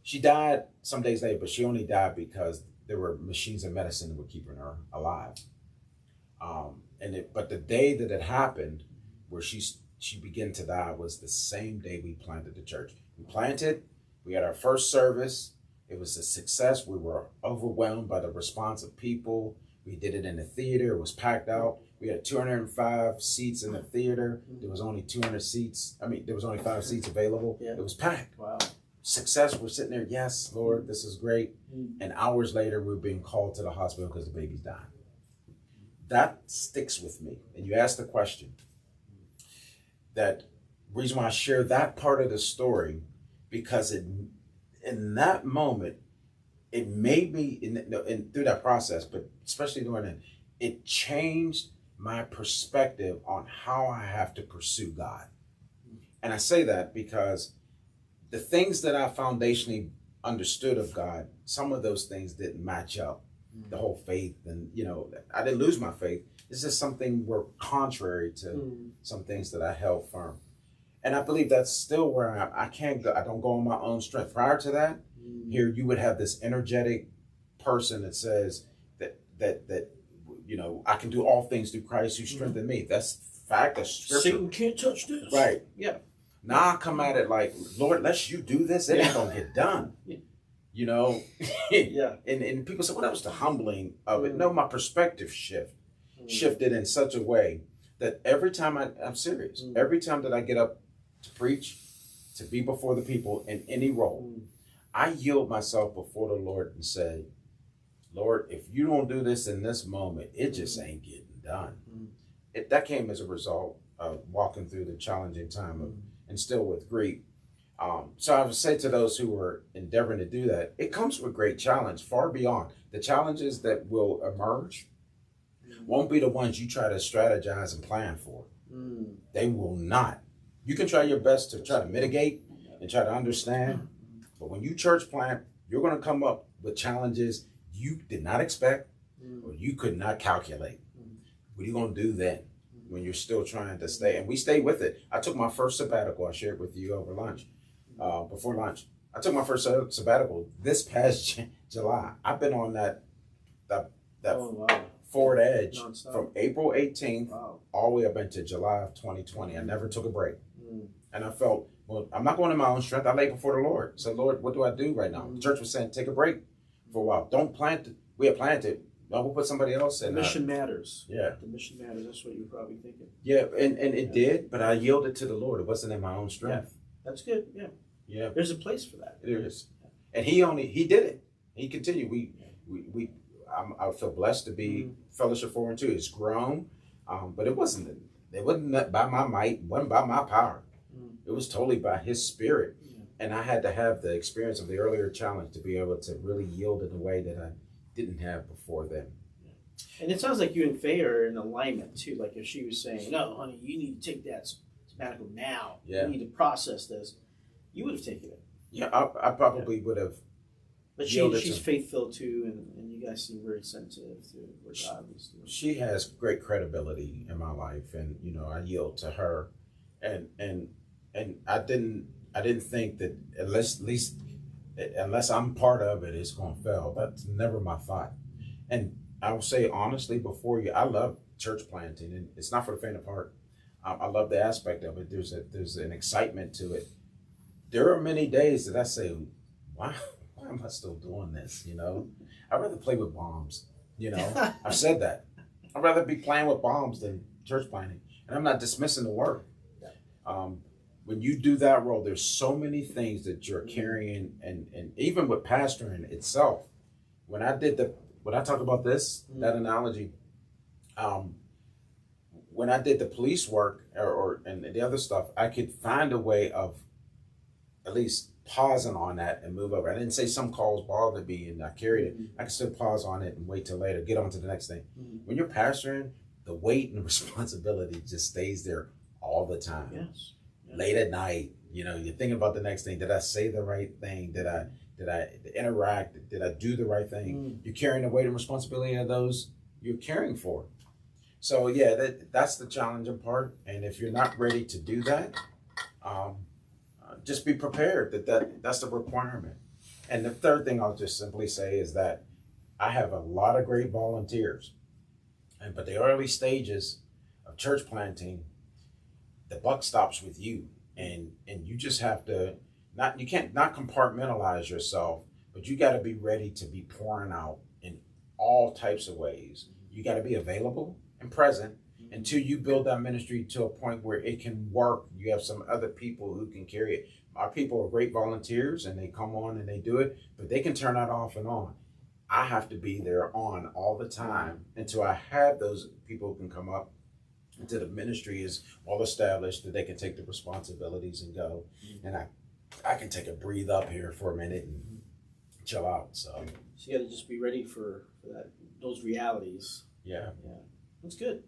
she died some days later, but she only died because there were machines and medicine that were keeping her alive. But the day that it happened, where she began to die, was the same day we planted the church. We planted, we had our first service. It was a success. We were overwhelmed by the response of people. We did it in the theater. It was packed out. We had 205 seats in the theater. There was only 200 seats. I mean, there was only 5 seats available. Yeah. It was packed. Wow. Success. We're sitting there. Yes, Lord, this is great. And hours later, we were being called to the hospital because the baby's dying. That sticks with me. And you asked the question. That reason why I share that part of the story, because in that moment, it made me, through that process, but especially during it, it changed my perspective on how I have to pursue God. And I say that because the things that I foundationally understood of God, some of those things didn't match up. The whole faith, and, you know, I didn't lose my faith. It's just something were contrary to some things that I held firm. And I believe that's still where I can't go. I don't go on my own strength. Prior to that, here you would have this energetic person that says that I can do all things through Christ who strengthened me. That's fact. That's scripture. Satan can't touch this. Right. Yeah. Now I come at it like, Lord, lest you do this, it ain't gonna get done. Yeah. And people say, well, that was the humbling of it. No, my perspective shifted in such a way that every time I'm serious, every time that I get up to preach, to be before the people in any role, I yield myself before the Lord and say, Lord, if you don't do this in this moment, it just ain't getting done. That came as a result of walking through the challenging time of, and still with grief. So I would say to those who are endeavoring to do that, it comes with great challenge, far beyond. The challenges that will emerge won't be the ones you try to strategize and plan for. They will not. You can try your best to try to mitigate and try to understand, but when you church plant, you're going to come up with challenges you did not expect or you could not calculate. What are you going to do then when you're still trying to stay? And we stayed with it. I took my first sabbatical. I shared with you over lunch, before lunch. I took my first sabbatical this past July. I've been on that forward edge non-stop. From April 18th all the way up into July of 2020. I never took a break. And I felt, well, I'm not going in my own strength. I lay before the Lord. I said, Lord, what do I do right now? The church was saying, take a break for a while. Don't plant it. We have planted. No, we'll put somebody else in. The mission matters. Yeah. The mission matters. That's what you're probably thinking. Yeah, and it did, but I yielded to the Lord. It wasn't in my own strength. Yeah. That's good. Yeah. Yeah. There's a place for that. There is. And he did it. He continued. I feel blessed to be Fellowship 4 and 2. It's grown, but it wasn't by my might, it wasn't by my power. It was totally by his spirit. And I had to have the experience of the earlier challenge to be able to really yield in a way that I didn't have before then. And it sounds like you and Faye are in alignment too. Like if she was saying, no, honey, you need to take that sabbatical now. Yeah. You need to process this. You would have taken it. Yeah, I probably would have. But she's faith-filled too, and you guys seem very sensitive to what God is doing. She has great credibility in my life, and I yield to her, and I didn't think that unless I'm part of it, it's going to fail. That's never my thought. And I will say honestly, I love church planting, and it's not for the faint of heart. I love the aspect of it. There's an excitement to it. There are many days that I say, why am I still doing this? I'd rather play with bombs. I've said that. I'd rather be playing with bombs than church planting. And I'm not dismissing the work. When you do that role, there's so many things that you're carrying, and even with pastoring itself. When I talk about this, that analogy, when I did the police work and the other stuff, I could find a way of at least pausing on that and move over. I didn't say some calls bothered me and I carried it. I could still pause on it and wait till later, get on to the next thing. When you're pastoring, the weight and the responsibility just stays there all the time. Yes. Late at night, you're thinking about the next thing. Did I say the right thing? Did I interact? Did I do the right thing? You're carrying the weight and responsibility of those you're caring for. So yeah, that's the challenging part. And if you're not ready to do that, just be prepared that's the requirement. And the third thing I'll just simply say is that I have a lot of great volunteers, but the early stages of church planting, the buck stops with you, and you just have to you can't compartmentalize yourself, but you got to be ready to be pouring out in all types of ways. You got to be available and present until you build that ministry to a point where it can work. You have some other people who can carry it. Our people are great volunteers and they come on and they do it, but they can turn that off and on. I have to be there on all the time until I have those people who can come up, until the ministry is well established, that they can take the responsibilities and go. And I can take a breathe up here for a minute and chill out. So you got to just be ready for those realities. Yeah. That's good.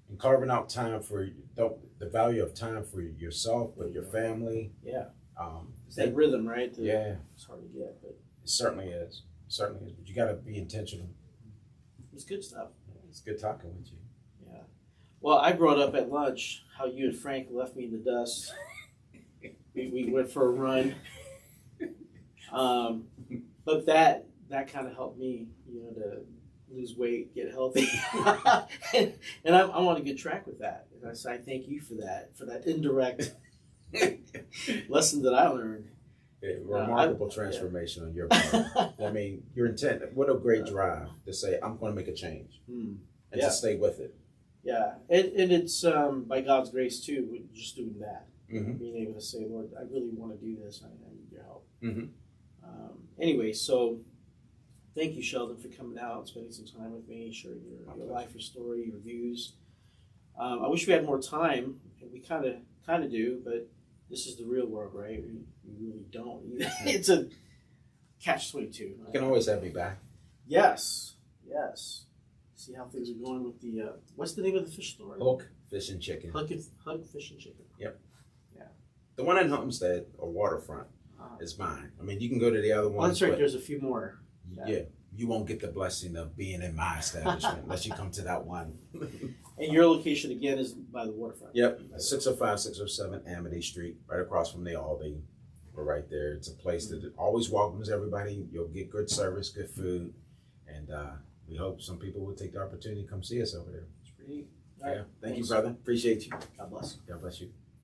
And carving out time for the value of time for yourself, but your family. Yeah. It's that rhythm, right? Yeah. It's hard to get, but it certainly is. But you got to be intentional. It's good stuff. It's good talking with you. Yeah. Well, I brought up at lunch how you and Frank left me in the dust. we went for a run. But that that kind of helped me, to lose weight, get healthy, and I'm on a good track with that. And I thank you for that indirect lesson that I learned. Remarkable transformation on your part. I mean, your intent. What a great drive to say, I'm going to make a change, and to stay with it. Yeah, and it's by God's grace too. Just doing that, Mm-hmm. being able to say, Lord, I really want to do this. I need your help. Mm-hmm. Anyway, so thank you, Sheldon, for coming out and spending some time with me, sharing your life, your story, your views. I wish we had more time. We kind of do, but this is the real world, right? We really don't. It's a catch-22. You can always have me back. Yes. See how things are going with the, what's the name of the fish store? Hook, Fish and Chicken. Hug Fish and Chicken. Yep. Yeah. The one in Homestead or Waterfront is mine. I mean, you can go to the other ones. That's right. There's a few more. Yeah. You won't get the blessing of being in my establishment unless you come to that one. And your location again is by the waterfront. Yep. 605, 607 Amity Street, right across from the Aldi. We're right there. It's a place that always welcomes everybody. You'll get good service, good food, and we hope some people will take the opportunity to come see us over there. It's pretty neat. Yeah. Thank you, brother. Appreciate you. God bless. God bless you.